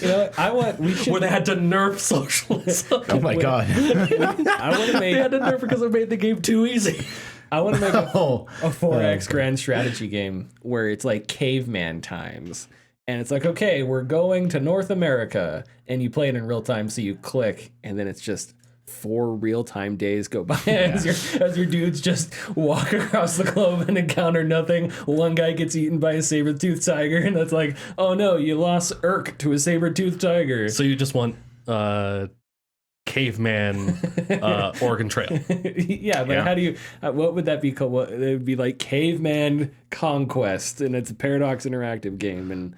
know, we should. where they had to nerf socialism. Oh my god. I want to They had to nerf because it made the game too easy. I want to make a 4X grand strategy game where it's like caveman times. And it's like, okay, we're going to North America. And you play it in real time. So you click and then it's just 4 real-time days go by as your dudes just walk across the globe and encounter nothing. One guy gets eaten by a saber-toothed tiger. And that's like, oh no, you lost Urk to a saber-toothed tiger. So you just want caveman Oregon Trail. Yeah, but how do you, what would that be called? It would be like Caveman Conquest, and it's a Paradox Interactive game. And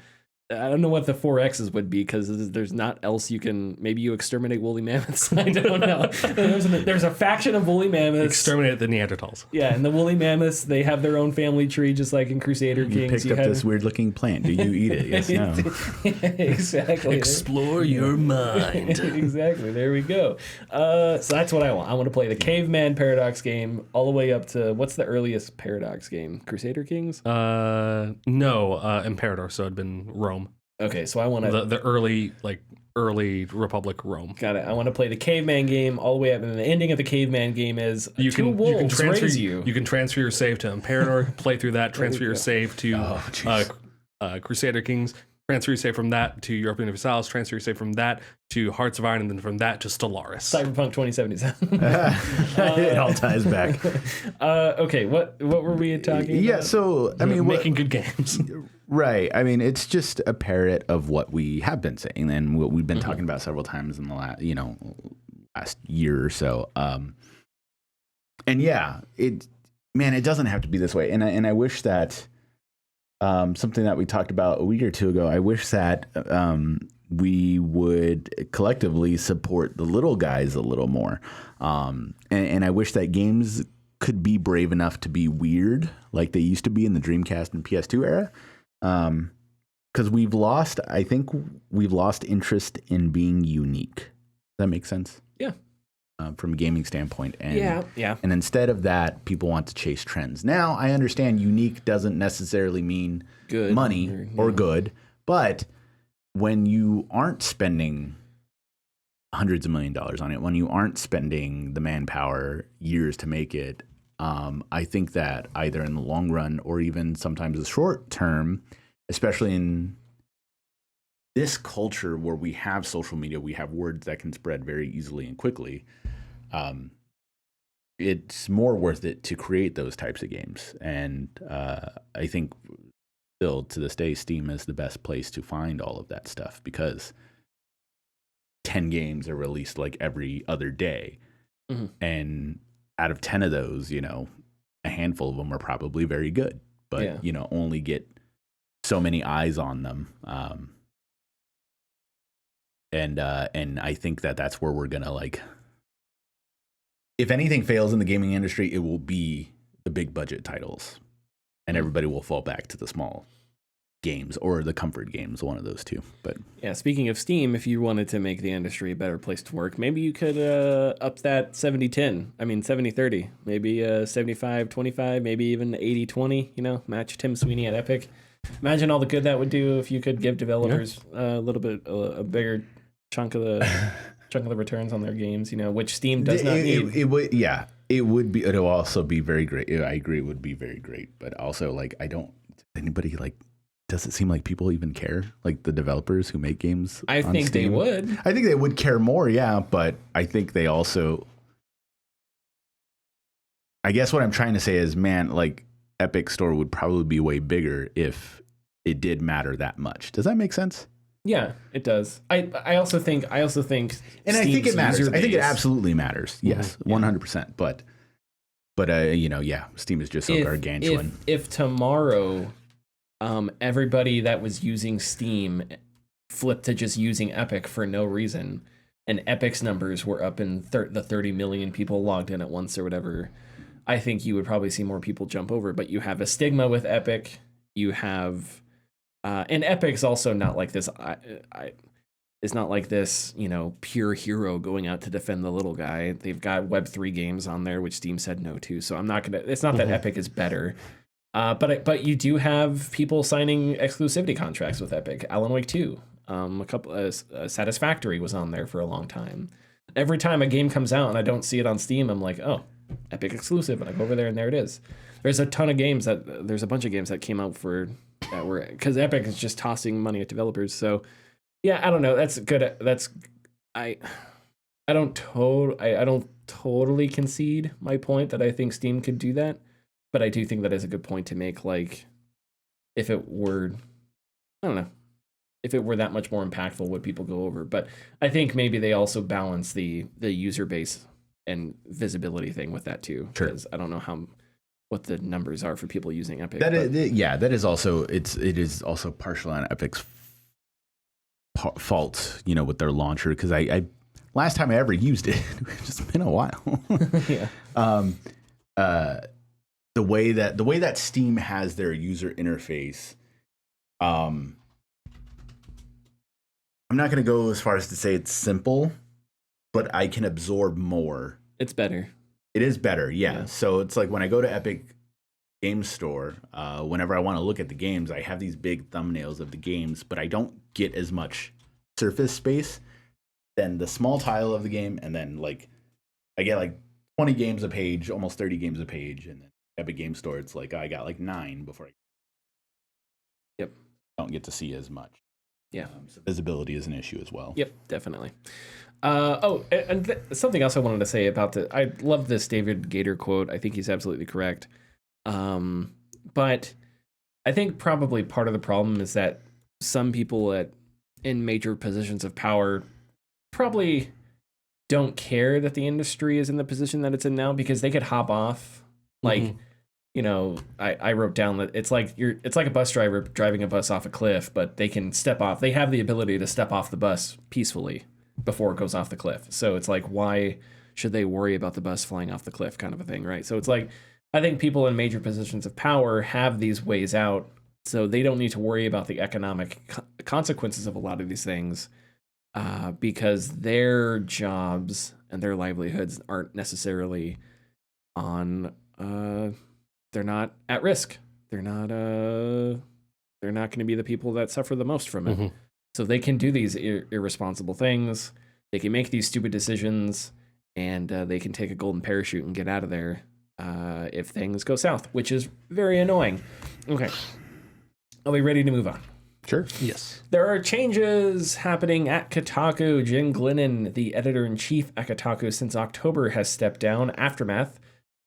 I don't know what the 4Xs would be because there's not else you can. Maybe you exterminate woolly mammoths. I don't know. There's a faction of woolly mammoths. Exterminate the Neanderthals. Yeah, and the woolly mammoths, they have their own family tree, just like in Crusader Kings. You picked up this weird looking plant. Do you eat it? Yes, no. Exactly. Explore your mind. Exactly. There we go. So that's what I want. I want to play the Caveman Paradox game all the way up to, what's the earliest Paradox game? Crusader Kings? No, Imperator. So it'd been Rome. Okay, so I want to the early Republic Rome. Got it. I want to play the Caveman game all the way up, and the ending of the Caveman game is two wolves raise you. You can transfer your save to Imperator, play through that, transfer your save to Crusader Kings, transfer your save from that to European Universalis, transfer your save from that to Hearts of Iron, and then from that to Stellaris. Cyberpunk 2077. It all ties back. Okay, what were we talking about? Yeah, so I mean, making good games. Right. I mean, it's just a parrot of what we have been saying and what we've been talking about several times in the last year or so. And yeah, it doesn't have to be this way. And I wish that something that we talked about a week or two ago, I wish that we would collectively support the little guys a little more. And I wish that games could be brave enough to be weird like they used to be in the Dreamcast and PS2 era. Because I think we've lost interest in being unique. Does that make sense? Yeah. From a gaming standpoint. And, yeah. And instead of that, people want to chase trends. Now, I understand unique doesn't necessarily mean good money or good, but when you aren't spending hundreds of $1 million on it, when you aren't spending the manpower years to make it, I think that either in the long run or even sometimes the short term, especially in this culture where we have social media, we have words that can spread very easily and quickly, it's more worth it to create those types of games. And I think still to this day, Steam is the best place to find all of that stuff because 10 games are released like every other day. Mm-hmm. And out of 10 of those, a handful of them are probably very good, but only get so many eyes on them. And I think that that's where we're gonna if anything fails in the gaming industry, it will be the big budget titles, and everybody will fall back to the small games or the comfort games, one of those two. But yeah, speaking of Steam, if you wanted to make the industry a better place to work, maybe you could up that 70-10. I mean 70-30, maybe 75-25, maybe even 80-20, match Tim Sweeney at Epic. Imagine all the good that would do if you could give developers a little bit a bigger chunk of the returns on their games, which Steam does not need. It would, yeah, it would be. It'll also be very great. I agree, it would be very great. But also, I don't. Anybody does it seem like people even care? Like the developers who make games? I think Steam? They would. I think they would care more, yeah. But I think they also. I guess what I'm trying to say is, man, Epic Store would probably be way bigger if it did matter that much. Does that make sense? Yeah, it does. I also think and Steam's I think it matters. I think it absolutely matters. Yes, 100%. But Steam is just so gargantuan. If tomorrow, everybody that was using Steam flipped to just using Epic for no reason, and Epic's numbers were up in the 30 million people logged in at once or whatever, I think you would probably see more people jump over. But you have a stigma with Epic. You have. And Epic's also not like this. It's not like this, pure hero going out to defend the little guy. They've got Web3 games on there, which Steam said no to. So I'm not gonna. It's not that Epic is better. But you do have people signing exclusivity contracts with Epic. Alan Wake 2, a couple Satisfactory was on there for a long time. Every time a game comes out and I don't see it on Steam, I'm like, oh, Epic exclusive, and I go over there and there it is. There's a bunch of games that came out that were because Epic is just tossing money at developers. So yeah, I don't know. That's good. I don't totally concede my point that I think Steam could do that. But I do think that is a good point to make. Like, if it were, I don't know, if it were that much more impactful, would people go over? But I think maybe they also balance the user base and visibility thing with that too. Because I don't know what the numbers are for people using Epic. That is also it is also partial on Epic's fault, with their launcher. Because I last time I ever used it, it's just been a while. Yeah. The way that Steam has their user interface, I'm not going to go as far as to say it's simple, but I can absorb more. It's better. It is better, yeah. So it's like when I go to Epic Game Store, whenever I want to look at the games, I have these big thumbnails of the games, but I don't get as much surface space than the small tile of the game, and then like I get like 20 games a page, almost 30 games a page, and then Epic Game Store, it's like I got like 9 before I don't get to see as much. Yeah. So visibility is an issue as well. Yep, definitely. Something else I wanted to say about I love this David Gator quote. I think he's absolutely correct. But I think probably part of the problem is that some people in major positions of power probably don't care that the industry is in the position that it's in now, because they could hop off. Like, I wrote down that it's like a bus driver driving a bus off a cliff, but they can step off. They have the ability to step off the bus peacefully before it goes off the cliff. So it's like, why should they worry about the bus flying off the cliff, kind of a thing, right? So it's like, I think people in major positions of power have these ways out, so they don't need to worry about the economic consequences of a lot of these things, because their jobs and their livelihoods aren't necessarily on. They're not at risk. They're not going to be the people that suffer the most from it. Mm-hmm. So they can do these irresponsible things. They can make these stupid decisions, and they can take a golden parachute and get out of there if things go south, which is very annoying. Okay. Are we ready to move on? Sure. Yes. There are changes happening at Kotaku. Jen Glennon, the editor-in-chief at Kotaku since October, has stepped down. Aftermath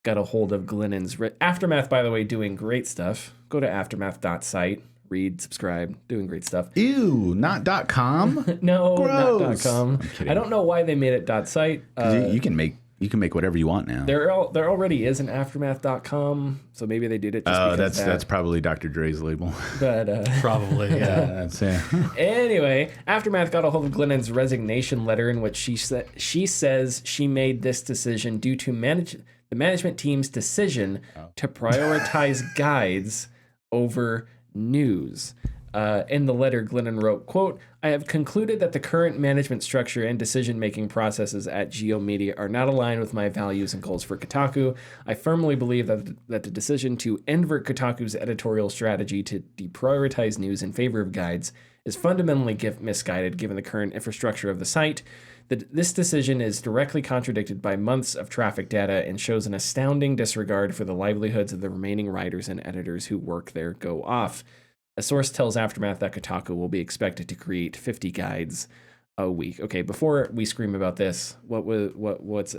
got a hold of Glennon's... Aftermath, by the way, doing great stuff. Go to aftermath.site. Read, subscribe, doing great stuff. Ew, not .com? No, gross. Not .com. I don't know why they made it .site. You can make whatever you want now. There already is an aftermath.com, so maybe they did it just because that's probably Dr. Dre's label. But probably, yeah. That's it. Anyway, Aftermath got a hold of Glennon's resignation letter, in which she says she made this decision due to the management team's decision to prioritize guides over news. In the letter, Glennon wrote, quote, "I have concluded that the current management structure and decision-making processes at Geo Media are not aligned with my values and goals for Kotaku. I firmly believe that the decision to invert Kotaku's editorial strategy to deprioritize news in favor of guides is fundamentally misguided given the current infrastructure of the site. This decision is directly contradicted by months of traffic data and shows an astounding disregard for the livelihoods of the remaining writers and editors who work there go off. A source tells Aftermath that Kotaku will be expected to create 50 guides a week." Okay, before we scream about this, what is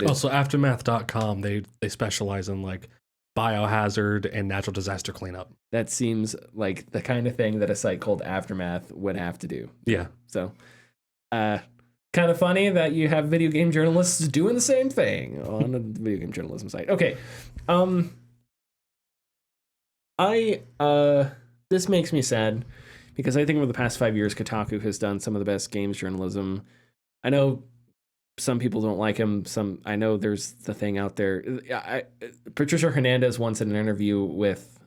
Also, Aftermath.com, they specialize in like biohazard and natural disaster cleanup. That seems like the kind of thing that a site called Aftermath would have to do. Yeah. So, kind of funny that you have video game journalists doing the same thing on a video game journalism site. Okay. This makes me sad because I think over the past 5 years, Kotaku has done some of the best games journalism. I know some people don't like him. I know there's the thing out there. Patricia Hernandez once in an interview with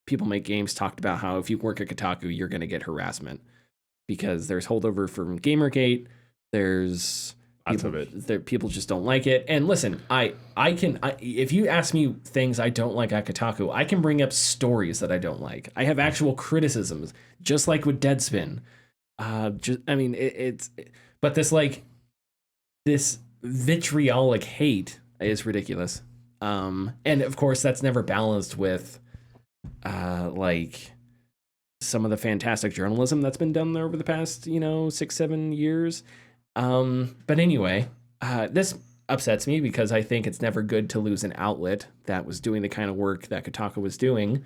People Make Games talked about how if you work at Kotaku, you're going to get harassment because there's holdover from Gamergate. There's Lots of it. People just don't like it. And listen, if you ask me things I don't like at Kotaku, I can bring up stories that I don't like. I have actual criticisms, just like with Deadspin. But this vitriolic hate is ridiculous. And of course, that's never balanced with some of the fantastic journalism that's been done there over the past 6-7 years. But anyway, this upsets me because I think it's never good to lose an outlet that was doing the kind of work that Kotaku was doing.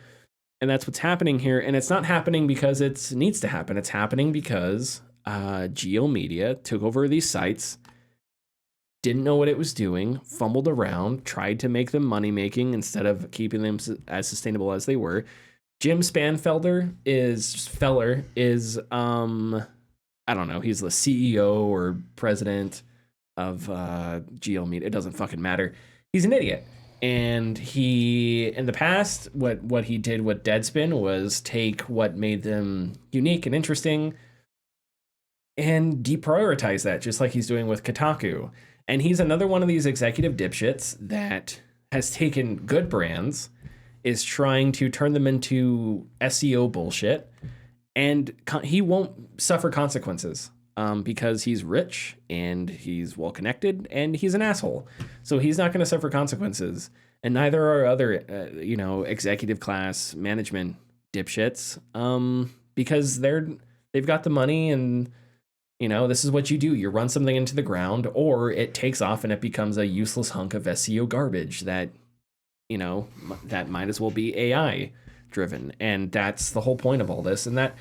And that's what's happening here. And it's not happening because it needs to happen. It's happening because Geo Media took over these sites, didn't know what it was doing, fumbled around, tried to make them money-making instead of keeping them as sustainable as they were. Jim Spanfeller is I don't know, he's the CEO or president of Geo Media. It doesn't fucking matter. He's an idiot. And he, in the past, what he did with Deadspin was take what made them unique and interesting and deprioritize that, just like he's doing with Kotaku. And he's another one of these executive dipshits that has taken good brands, is trying to turn them into SEO bullshit, and he won't suffer consequences because he's rich and he's well connected and he's an asshole. So he's not going to suffer consequences, and neither are other executive class management dipshits because they've got the money, and this is what you do. You run something into the ground, or it takes off and it becomes a useless hunk of SEO garbage that that might as well be AI driven. And that's the whole point of all this. And that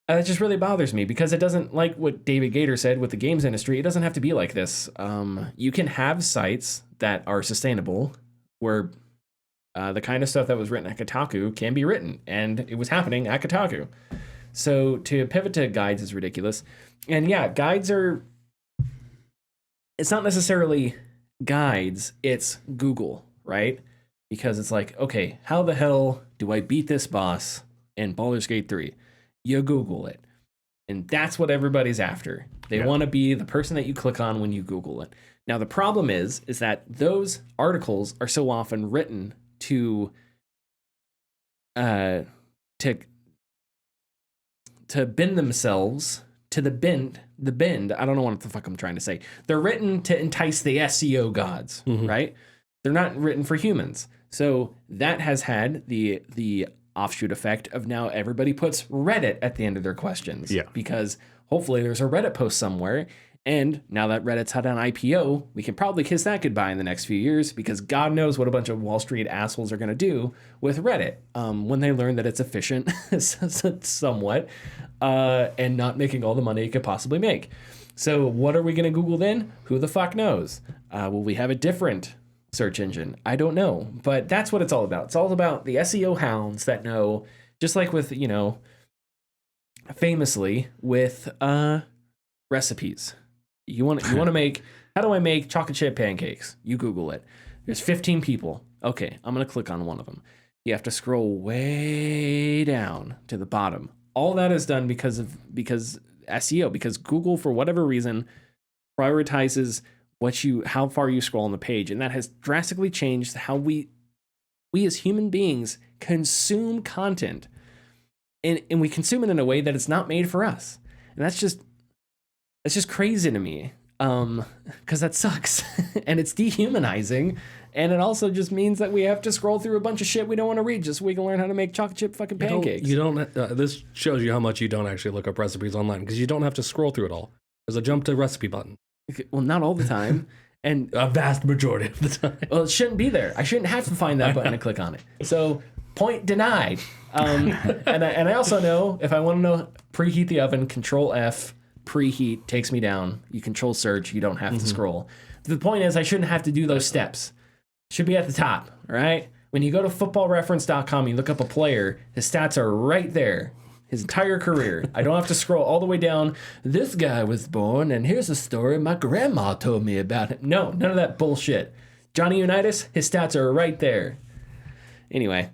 just really bothers me because it doesn't, like what David Gator said with the games industry, it doesn't have to be like this. You can have sites that are sustainable where the kind of stuff that was written at Kotaku can be written, and it was happening at Kotaku. So to pivot to guides is ridiculous. And yeah, guides it's not necessarily guides, it's Google, right? Because it's like, okay, how the hell do I beat this boss in Baldur's Gate 3? You Google it. And that's what everybody's after. They want to be the person that you click on when you Google it. Now, the problem is that those articles are so often written to bend themselves to the bend. I don't know what the fuck I'm trying to say. They're written to entice the SEO gods, right? They're not written for humans. So that has had the offshoot effect of now everybody puts Reddit at the end of their questions. Yeah. Because hopefully there's a Reddit post somewhere. And now that Reddit's had an IPO, we can probably kiss that goodbye in the next few years, because God knows what a bunch of Wall Street assholes are going to do with Reddit when they learn that it's efficient somewhat and not making all the money it could possibly make. So what are we going to Google then? Who the fuck knows? Will we have a different search engine? I don't know. But that's what it's all about. It's all about the SEO hounds that know, just like with, famously with recipes. You want to make, how do I make chocolate chip pancakes? You Google it. There's 15 people. Okay, I'm going to click on one of them. You have to scroll way down to the bottom. All that is done because SEO, because Google, for whatever reason, prioritizes how far you scroll on the page. And that has drastically changed how we as human beings consume content. And we consume it in a way that it's not made for us. And that's just crazy to me. Because that sucks. And it's dehumanizing. And it also just means that we have to scroll through a bunch of shit we don't want to read just so we can learn how to make chocolate chip fucking pancakes. This shows you how much you don't actually look up recipes online, because you don't have to scroll through it all. There's a jump to recipe button. Well, not all the time. And a vast majority of the time. Well, it shouldn't be there. I shouldn't have to find that button and click on it. So, point denied. And I also know, if I want to know, preheat the oven, Control F, preheat takes me down. You Control search, you don't have to scroll. The point is, I shouldn't have to do those steps. It should be at the top, all right? When you go to footballreference.com, you look up a player, his stats are right there. His entire career. I don't have to scroll all the way down. This guy was born, and here's a story my grandma told me about him. No, none of that bullshit. Johnny Unitas, his stats are right there. Anyway,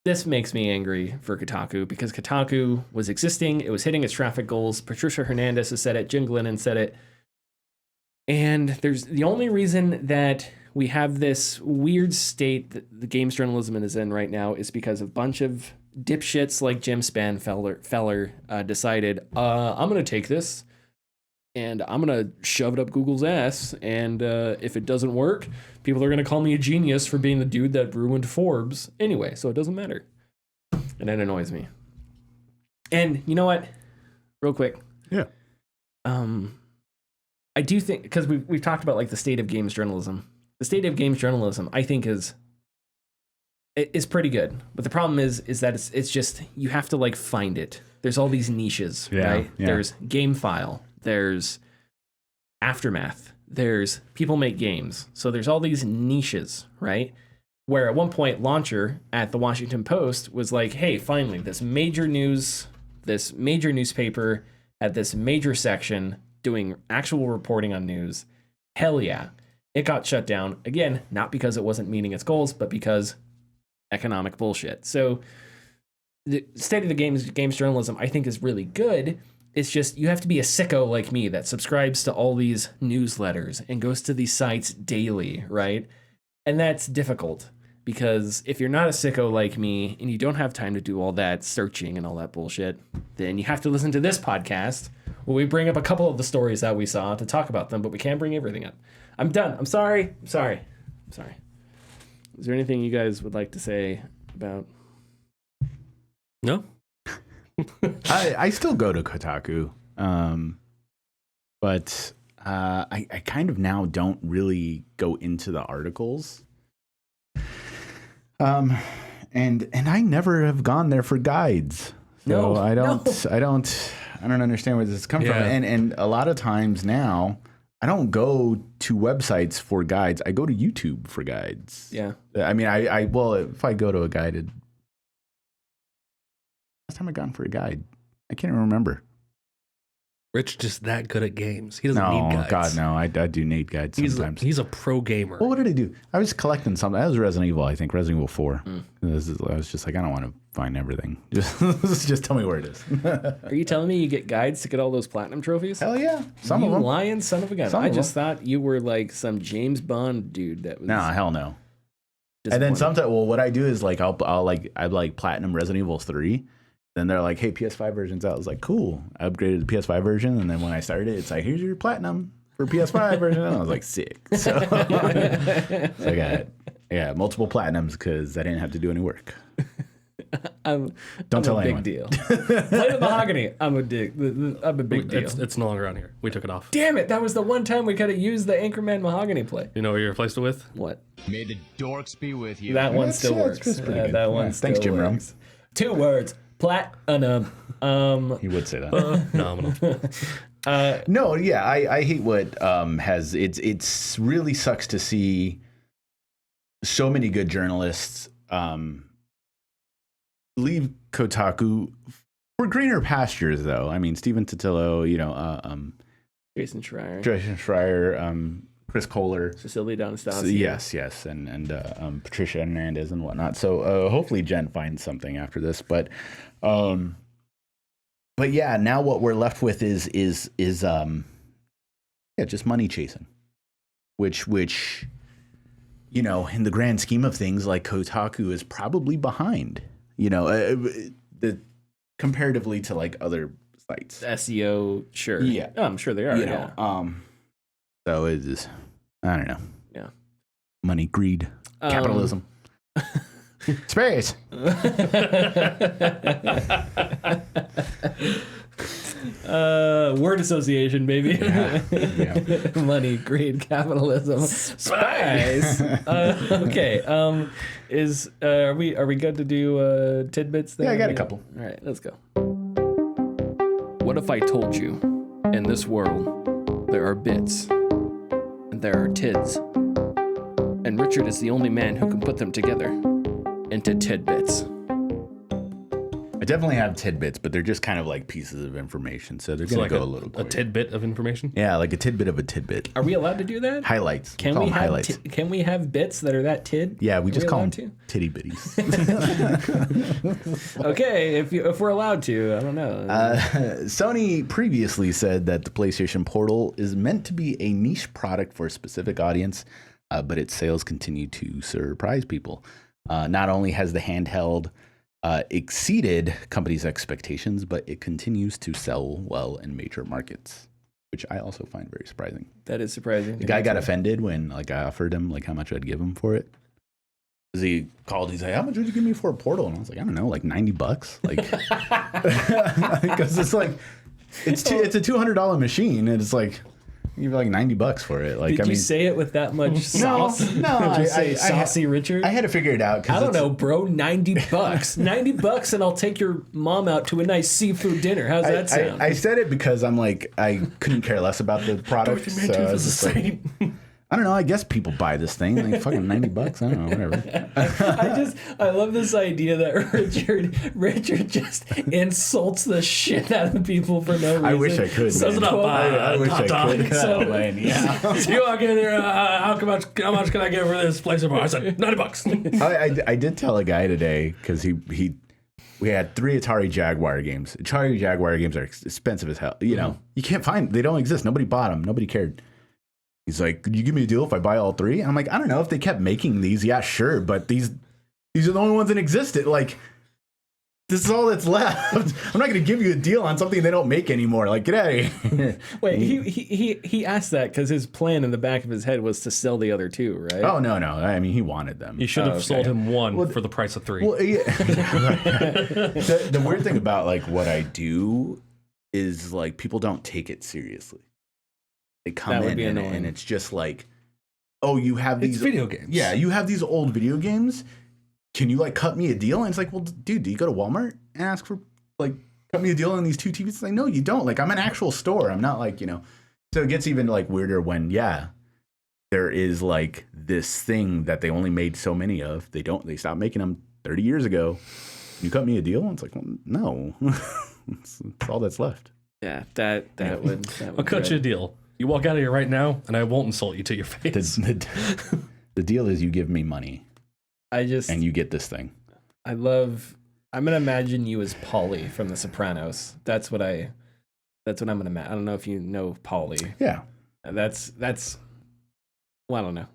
this makes me angry for Kotaku because Kotaku was existing. It was hitting its traffic goals. Patricia Hernandez has said it. Jim Glennon said it. And there's the only reason that we have this weird state that the games journalism is in right now is because a bunch of dipshits like Jim Spanfeller decided, I'm going to take this and I'm going to shove it up Google's ass. And if it doesn't work, people are going to call me a genius for being the dude that ruined Forbes. Anyway, so it doesn't matter. And that annoys me. And you know what? Real quick. Yeah. I do think, because we've talked about like the state of games journalism. The state of games journalism, I think, is pretty good. But the problem is that it's just, you have to like find it. There's all these niches, right? Yeah. There's GameFile. There's Aftermath. There's People Make Games. So there's all these niches, right? Where at one point, Launcher at the Washington Post was like, hey, finally, this major newspaper at this major section doing actual reporting on news. Hell yeah. It got shut down. Again, not because it wasn't meeting its goals, but because economic bullshit. So the state of the games journalism, I think, is really good. It's just you have to be a sicko like me that subscribes to all these newsletters and goes to these sites daily, right? And that's difficult because if you're not a sicko like me and you don't have time to do all that searching and all that bullshit, then you have to listen to this podcast where we bring up a couple of the stories that we saw to talk about them, but we can't bring everything up. I'm done. I'm sorry. Is there anything you guys would like to say about? No. I still go to Kotaku, but I kind of now don't really go into the articles. And I never have gone there for guides. So I don't understand where this has come from. And a lot of times now, I don't go to websites for guides. I go to YouTube for guides. Yeah. I mean, if I go to a guided, last time I gone for a guide, I can't even remember. Rich just that good at games. He doesn't need guides. Oh, God, no. I do need guides sometimes. He's a pro gamer. Well, what did I do? I was collecting something. That was Resident Evil, I think. Resident Evil 4. I was just like, I don't want to find everything. Just tell me where it is. Are you telling me you get guides to get all those platinum trophies? Hell yeah. Some of them. You lying son of a gun. I just thought you were like some James Bond dude that was... No, hell no. And then sometimes, what I do is like, I'll platinum Resident Evil 3. Then they're like, hey, PS5 version's out. I was like, cool. I upgraded the PS5 version. And then when I started it, it's like, here's your platinum for PS5 version. And I was like, sick. So I got multiple platinums because I didn't have to do any work. Don't tell anyone. Big deal. Play the mahogany. I'm a big deal. It's no longer on here. We took it off. Damn it. That was the one time we could have used the Anchorman mahogany play. You know what you replaced it with? What? May the dorks be with you. That one still works. That one still Thanks, Jim works. 2 words. Platinum. He would say that. Phenomenal. No, yeah, I hate what has it's really sucks to see so many good journalists leave Kotaku for greener pastures, though. I mean, Stephen Totilo, Jason Schreier, Chris Kohler, Cecilia D'Anastasio. So, yes, and Patricia Hernandez and whatnot. So hopefully Jen finds something after this, but yeah, now what we're left with is just money chasing, which in the grand scheme of things, like Kotaku is probably behind, comparatively to like other sites. SEO, sure. Yeah, I'm sure they are. So it is, I don't know. Yeah. Money, greed, capitalism. Space. Word association, baby. Yeah. Money, greed, capitalism, spice. Okay. Are we good to do tidbits there? Yeah, I got a couple. All right, let's go. What if I told you, in this world, there are bits and there are tids, and Richard is the only man who can put them together into tidbits. I definitely have tidbits, but they're just kind of like pieces of information, so they're going to go a little quick. A tidbit of information? Yeah, like a tidbit of a tidbit. Are we allowed to do that? Highlights. Can we have bits that are that tid? Yeah, we just call them titty bitties. Okay, if we're allowed to, I don't know. Sony previously said that the PlayStation Portal is meant to be a niche product for a specific audience, but its sales continue to surprise people. Not only has the handheld exceeded companies' expectations, but it continues to sell well in major markets, which I also find very surprising. That is surprising. The guy got offended when like I offered him like how much I'd give him for it. Because he called, he's like, "How much would you give me for a Portal?" And I was like, "I don't know, like $90." Like, because it's like it's a $200 machine, and it's like you give like $90 for it. Like, Did you say it with that much sauce? No. Did you say saucy Richard? I had to figure it out. I don't know, bro. $90, $90, and I'll take your mom out to a nice seafood dinner. How's that sound? I said it because I'm like I couldn't care less about the product. So I was just like, I don't know. I guess people buy this thing like fucking $90. I don't know, whatever. I love this idea that Richard just insults the shit out of people for no reason. I wish I could. I wish I could. Yeah. So you walk in there. How much can I get for this place? I said $90. I did tell a guy today because we had 3 Atari Jaguar games. Atari Jaguar games are expensive as hell. You know, you can't find. They don't exist. Nobody bought them. Nobody cared. He's like, "Could you give me a deal if I buy all 3?" And I'm like, "I don't know if they kept making these. Yeah, sure, but these are the only ones that existed. Like, this is all that's left. I'm not going to give you a deal on something they don't make anymore. Like, get out of here." Wait, he asked that because his plan in the back of his head was to sell the other 2, right? Oh no! I mean, he wanted them. You should have sold him one for the price of 3. Well, yeah. The weird thing about like what I do is like people don't take it seriously. They come in and it's just like, "Oh, you have these video games." Yeah, you have these old video games. Can you like cut me a deal? And it's like, "Well, dude, do you go to Walmart and ask for like cut me a deal on these 2 TVs?" It's like, "No, you don't. Like, I'm an actual store. I'm not like, you know." So it gets even like weirder when there is like this thing that they only made so many of. They stopped making them 30 years ago. You cut me a deal? And it's like, well, no. It's all that's left. Yeah, that would I'll cut you a deal. You walk out of here right now, and I won't insult you to your face. The deal is you give me money. And you get this thing. I'm gonna imagine you as Paulie from The Sopranos. That's what I'm gonna imagine. I don't know if you know Paulie. Yeah. That's well, I don't know.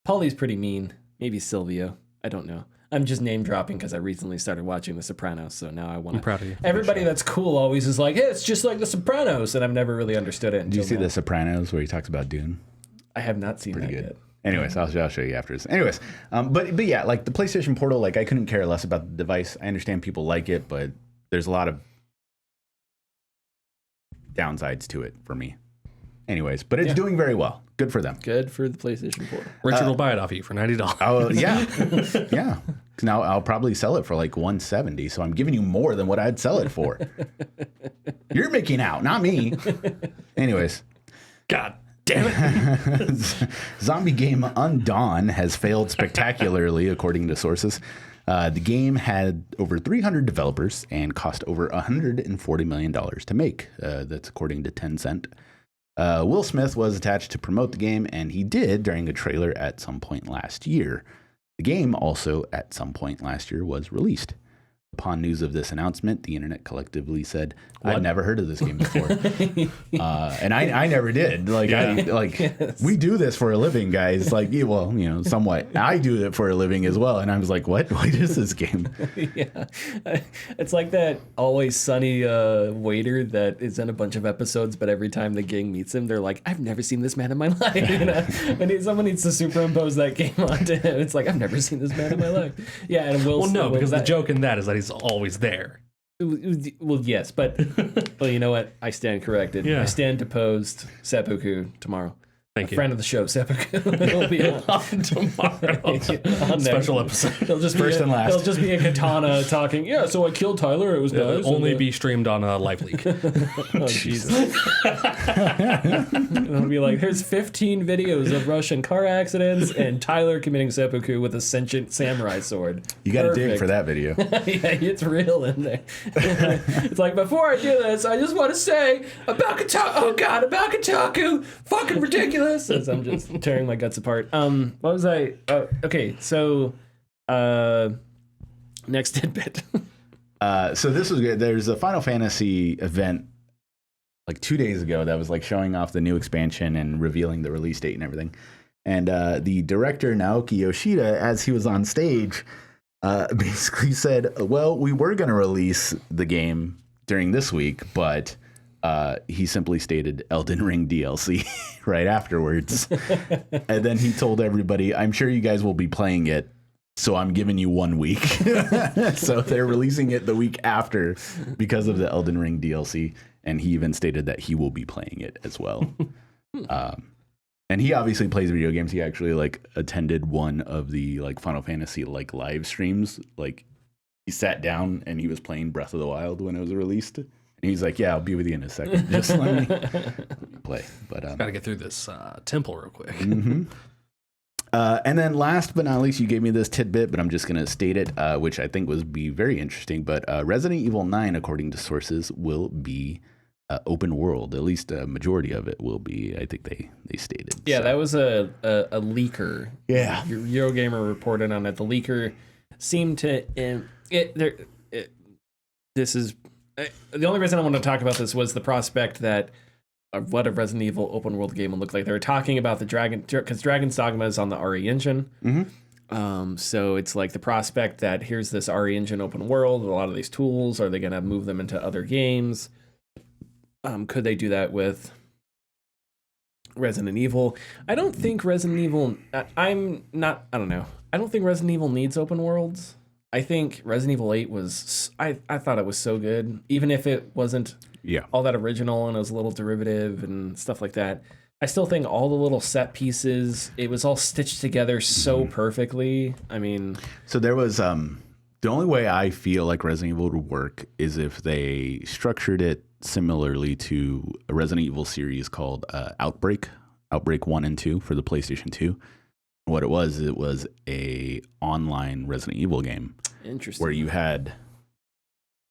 Paulie's pretty mean. Maybe Silvio. I don't know. I'm just name dropping because I recently started watching The Sopranos, so now I want to. I'm proud of you. Everybody that's cool always is like, "Hey, it's just like The Sopranos," and I've never really understood it. Did you see The Sopranos where he talks about Dune? I have not seen that yet. Anyways, I'll show you after this. Anyways, but yeah, like the PlayStation Portal, like I couldn't care less about the device. I understand people like it, but there's a lot of downsides to it for me. Anyways, but it's doing very well. Good for them. Good for the PlayStation Portal. Richard will buy it off you for $90. Oh yeah, yeah. Now I'll probably sell it for like $170. So I'm giving you more than what I'd sell it for. You're making out, not me. Anyways, God damn it. Zombie game Undawn has failed spectacularly, according to sources. The game had over 300 developers and cost over $140 million to make. That's according to Tencent. Will Smith was attached to promote the game, and he did during a trailer at some point last year. The game also, at some point last year, was released. Upon news of this announcement, the internet collectively said, "I've never heard of this game before," and I never did. Like, we do this for a living, guys. Like, well, you know, somewhat. I do it for a living as well, and I was like, "What is this game?" Yeah, it's like that Always Sunny waiter that is in a bunch of episodes, but every time the gang meets him, they're like, "I've never seen this man in my life." You know? Someone needs to superimpose that game onto him. It's like, "I've never seen this man in my life." Yeah, and because the joke in that is that he's always there. Well, yes, but you know what? I stand corrected. Yeah. I stand deposed. Seppuku tomorrow. Thank you. Friend of the show, Seppuku. He'll be on tomorrow. Special episode. He'll just First and last. He'll just be a katana talking. Yeah, so I killed Tyler. It was nice. It'll only be streamed on a live leak. Oh, Jesus. It'll be like, here's 15 videos of Russian car accidents and Tyler committing seppuku with a sentient samurai sword. You got to dig for that video. Yeah, it's real in there. It's like, before I do this, I just want to say about Kotaku, fucking ridiculous. As I'm just tearing my guts apart. What was I? Okay, so next tidbit. So this was good. There's a Final Fantasy event like 2 days ago that was like showing off the new expansion and revealing the release date and everything. And the director, Naoki Yoshida, as he was on stage, basically said, well, we were going to release the game during this week, but he simply stated Elden Ring DLC right afterwards. And then he told everybody, I'm sure you guys will be playing it, so I'm giving you 1 week. So they're releasing it the week after because of the Elden Ring DLC. And he even stated that he will be playing it as well. And he obviously plays video games. He actually like attended one of the like Final Fantasy like live streams. Like he sat down and he was playing Breath of the Wild when it was released. And he's like, yeah, I'll be with you in a second. Just let me play. But gotta get through this temple real quick. Mm-hmm. And then last but not least, you gave me this tidbit, but I'm just going to state it, which I think would be very interesting. But Resident Evil 9, according to sources, will be open world. At least a majority of it will be, I think they stated. Yeah, so. that was a leaker. Yeah. Eurogamer reported on it. The leaker seemed to... This is... the only reason I want to talk about this was the prospect that what a Resident Evil open world game would look like. They were talking about the Dragon, because Dragon's Dogma is on the RE engine. Mm-hmm. So it's like the prospect that here's this RE engine open world with a lot of these tools. Are they going to move them into other games? Could they do that with Resident Evil? I don't think Resident Evil... I don't know. I don't think Resident Evil needs open worlds. I think Resident Evil 8 was... I thought it was so good. Even if it wasn't all that original and it was a little derivative and stuff like that. I still think all the little set pieces, it was all stitched together so perfectly. I mean... So there was... the only way I feel like Resident Evil would work is if they structured it similarly to a Resident Evil series called Outbreak 1 and 2 for the PlayStation 2. What it was a online Resident Evil game. Interesting. Where you had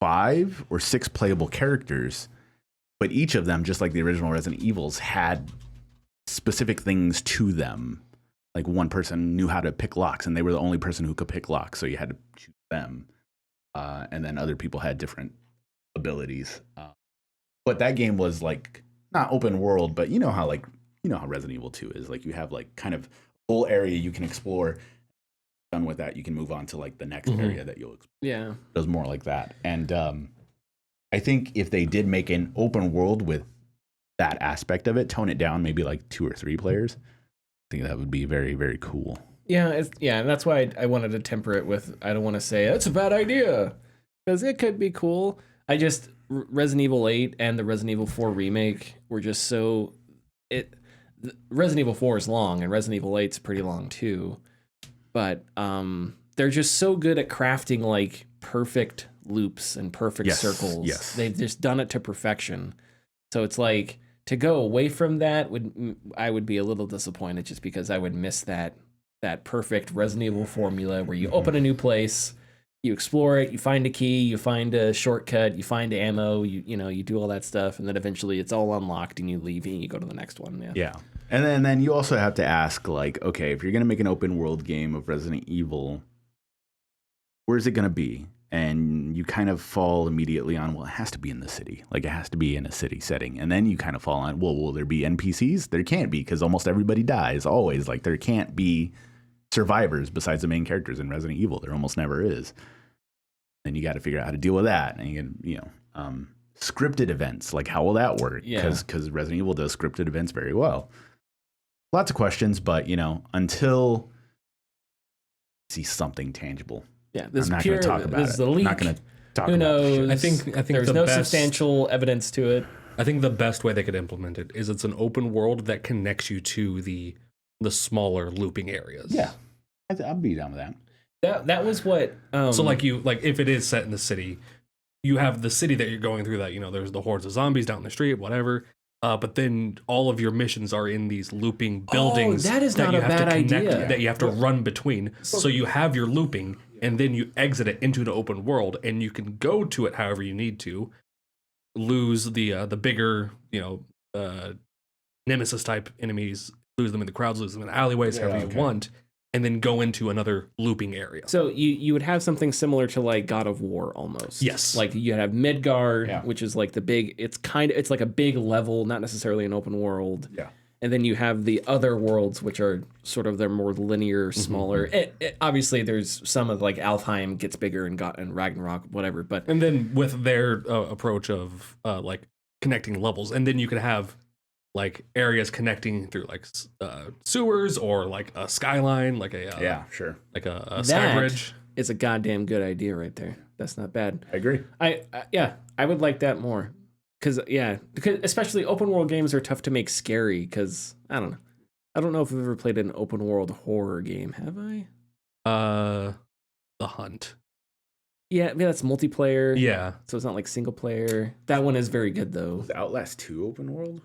5 or 6 playable characters, but each of them, just like the original Resident Evils, had specific things to them. Like one person knew how to pick locks, and they were the only person who could pick locks, so you had to choose them. And then other people had different abilities. But that game was like not open world, but you know how Resident Evil 2 is. Like you have like kind of whole area you can explore. Done with that, you can move on to like the next area that you'll explore. Yeah, it was more like that. And I think if they did make an open world with that aspect of it, tone it down, maybe like 2 or 3 players, I think that would be very, very cool. Yeah, and that's why I wanted to temper it with, I don't want to say that's a bad idea, because it could be cool. Resident Evil 8 and the Resident Evil 4 remake were just so... Resident Evil 4 is long, and Resident Evil 8's pretty long too. But they're just so good at crafting like perfect loops and perfect circles. Yes. They've just done it to perfection. So it's like, to go away from that, I would be a little disappointed, just because I would miss that perfect Resident Evil formula where you open a new place, you explore it, you find a key, you find a shortcut, you find ammo, you do all that stuff, and then eventually it's all unlocked and you leave and you go to the next one. Yeah. And then you also have to ask, like, okay, if you're going to make an open world game of Resident Evil, where's it going to be? And you kind of fall immediately on, well, it has to be in the city. Like, it has to be in a city setting. And then you kind of fall on, well, will there be NPCs? There can't be, because almost everybody dies, always. Like, there can't be survivors besides the main characters in Resident Evil. There almost never is. And you got to figure out how to deal with that. And you can, scripted events, like, how will that work? Because Resident Evil does scripted events very well. Lots of questions, but, until I see something tangible, this I'm not going to talk about it. The leak. I'm not going to talk Who about knows? it. I think there's no substantial evidence to it. I think the best way they could implement it is it's an open world that connects you to the smaller looping areas. Yeah, I'd be down with that. That was what. So like if it is set in the city, you have the city that you're going through. That there's the hordes of zombies down the street, whatever. But then all of your missions are in these looping buildings. That is not a bad idea. That you have to run between. So you have your looping, and then you exit it into the open world, and you can go to it however you need to. Lose the bigger, nemesis type enemies. Lose them in the crowds. Lose them in alleyways. However you want. And then go into another looping area. So you would have something similar to like God of War almost. Yes. Like you have Midgard, which is like the big. It's like a big level, not necessarily an open world. Yeah. And then you have the other worlds, which are sort of they're more linear, smaller. Obviously, there's some of like Alfheim gets bigger and Ragnarok, whatever. But and then with their approach of like connecting levels, and then you can have like areas connecting through like sewers or like a skyline, like a like a sky bridge. It's a goddamn good idea right there. That's not bad. I agree. I would like that more. Because especially open world games are tough to make scary. Because I don't know if I've ever played an open world horror game. Have I? The Hunt. Yeah, that's multiplayer. Yeah, so it's not like single player. That one is very good though. Was Outlast 2 open world?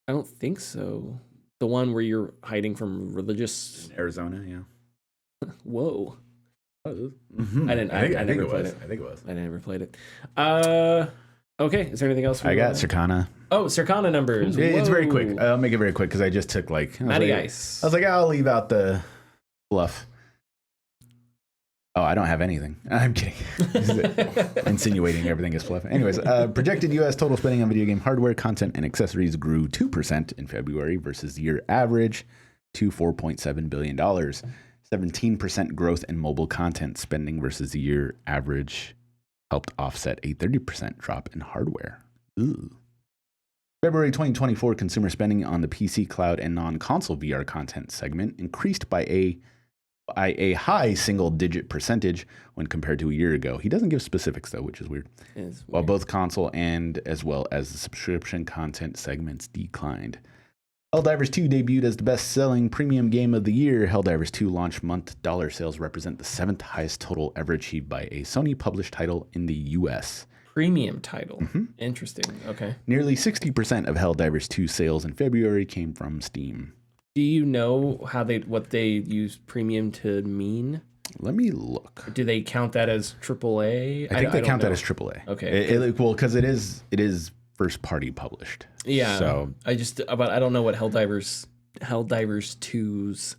I don't think so. The one where you're hiding from religious in Arizona, yeah. Whoa. Mm-hmm. I never played it. I think it was. I never played it. Okay. Is there anything else? I got Circana. Oh, Circana numbers. It's very quick. I'll make it very quick because I just took Matty Ice. I was like, I'll leave out the fluff. Oh, I don't have anything. I'm kidding. Insinuating everything is fluff. Anyways, projected U.S. total spending on video game hardware, content, and accessories grew 2% in February versus the year average to $4.7 billion. 17% growth in mobile content spending versus the year average helped offset a 30% drop in hardware. Ooh. February 2024 consumer spending on the PC, cloud, and non-console VR content segment increased by a high single-digit percentage when compared to a year ago. He doesn't give specifics, though, which is weird. While both console and as well as the subscription content segments declined. Helldivers 2 debuted as the best-selling premium game of the year. Helldivers 2 launch month dollar sales represent the 7th highest total ever achieved by a Sony-published title in the U.S. Premium title. Mm-hmm. Interesting. Okay. Nearly 60% of Helldivers 2 sales in February came from Steam. Do you know what they use premium to mean? Let me look. Do they count that as AAA? I think they count that as AAA. Okay. Well, because it is first party published. Yeah. So I don't know what Helldivers 2's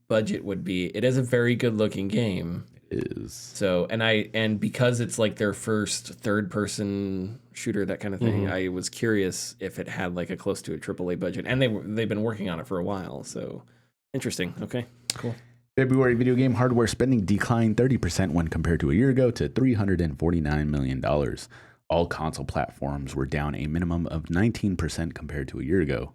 budget would be. It is a very good looking game. It is. So and because it's like their first third person shooter, that kind of thing, I was curious if it had like a close to a AAA budget, and they've been working on it for a while. So interesting. Okay, cool. February video game hardware spending declined 30% when compared to a year ago to $349 million. All console platforms were down a minimum of 19% compared to a year ago.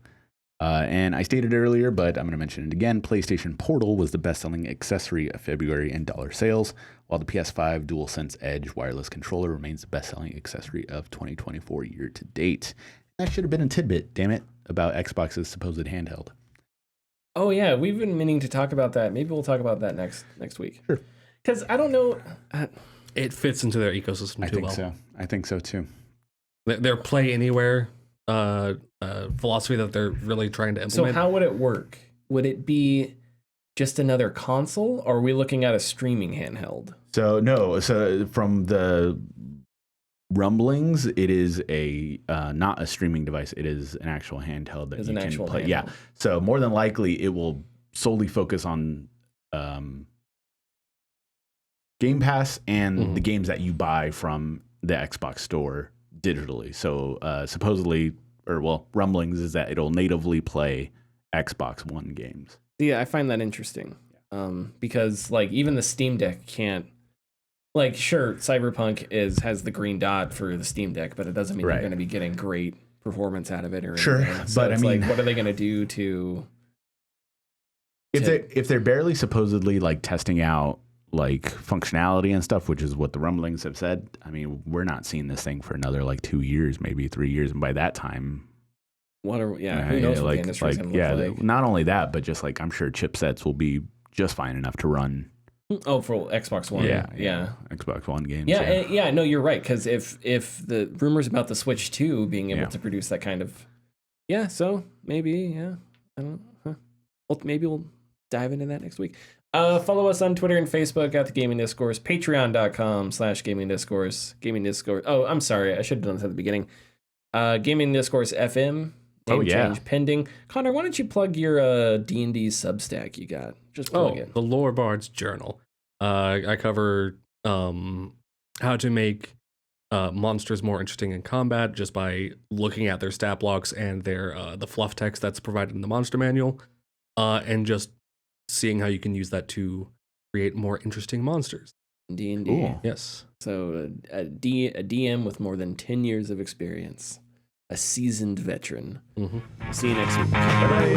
And I stated earlier, but I'm going to mention it again, PlayStation Portal was the best-selling accessory of February in dollar sales, while the PS5 DualSense Edge wireless controller remains the best-selling accessory of 2024 year-to-date. That should have been a tidbit, damn it, about Xbox's supposed handheld. Oh, yeah, we've been meaning to talk about that. Maybe we'll talk about that next week. Sure. Because I don't know... It fits into their ecosystem too well. I think so, too. Their play anywhere... philosophy that they're really trying to implement. So how would it work? Would it be just another console, or are we looking at a streaming handheld? So no. So from the rumblings, it is a not a streaming device. It is an actual handheld that you can play. Handheld. Yeah. So more than likely, it will solely focus on Game Pass and the games that you buy from the Xbox store digitally. So supposedly, rumblings is that it'll natively play Xbox One games. Yeah, I find that interesting. Because like even the Steam Deck can't, like, sure, Cyberpunk has the green dot for the Steam Deck, but it doesn't mean you're going to be getting great performance out of it or anything. Sure, so but I mean, like, what are they going to do to if they're barely supposedly like testing out like functionality and stuff, which is what the rumblings have said. I mean, we're not seeing this thing for another like 2 years, maybe 3 years, and by that time, who knows what the industry's gonna look like. Not only that, but just like I'm sure chipsets will be just fine enough to run. Oh, for Xbox One. Yeah. Xbox One games. Yeah, no, you're right. Because if the rumors about the Switch 2 being able to produce that kind of, so maybe, I don't know. Well, maybe we'll dive into that next week. Follow us on Twitter and Facebook at the Gaming Discourse, patreon.com/Gaming Discourse, Gaming Discourse. Oh, I'm sorry, I should have done this at the beginning. Gaming Discourse FM. Name change pending. Connor, why don't you plug your D&D Substack you got? Just plug it. The Lore Bard's Journal. I cover how to make monsters more interesting in combat just by looking at their stat blocks and their the fluff text that's provided in the monster manual, and just seeing how you can use that to create more interesting monsters. D&D. Cool. Yes. So a DM with more than 10 years of experience. A seasoned veteran. Mm-hmm. See you next week. Bye.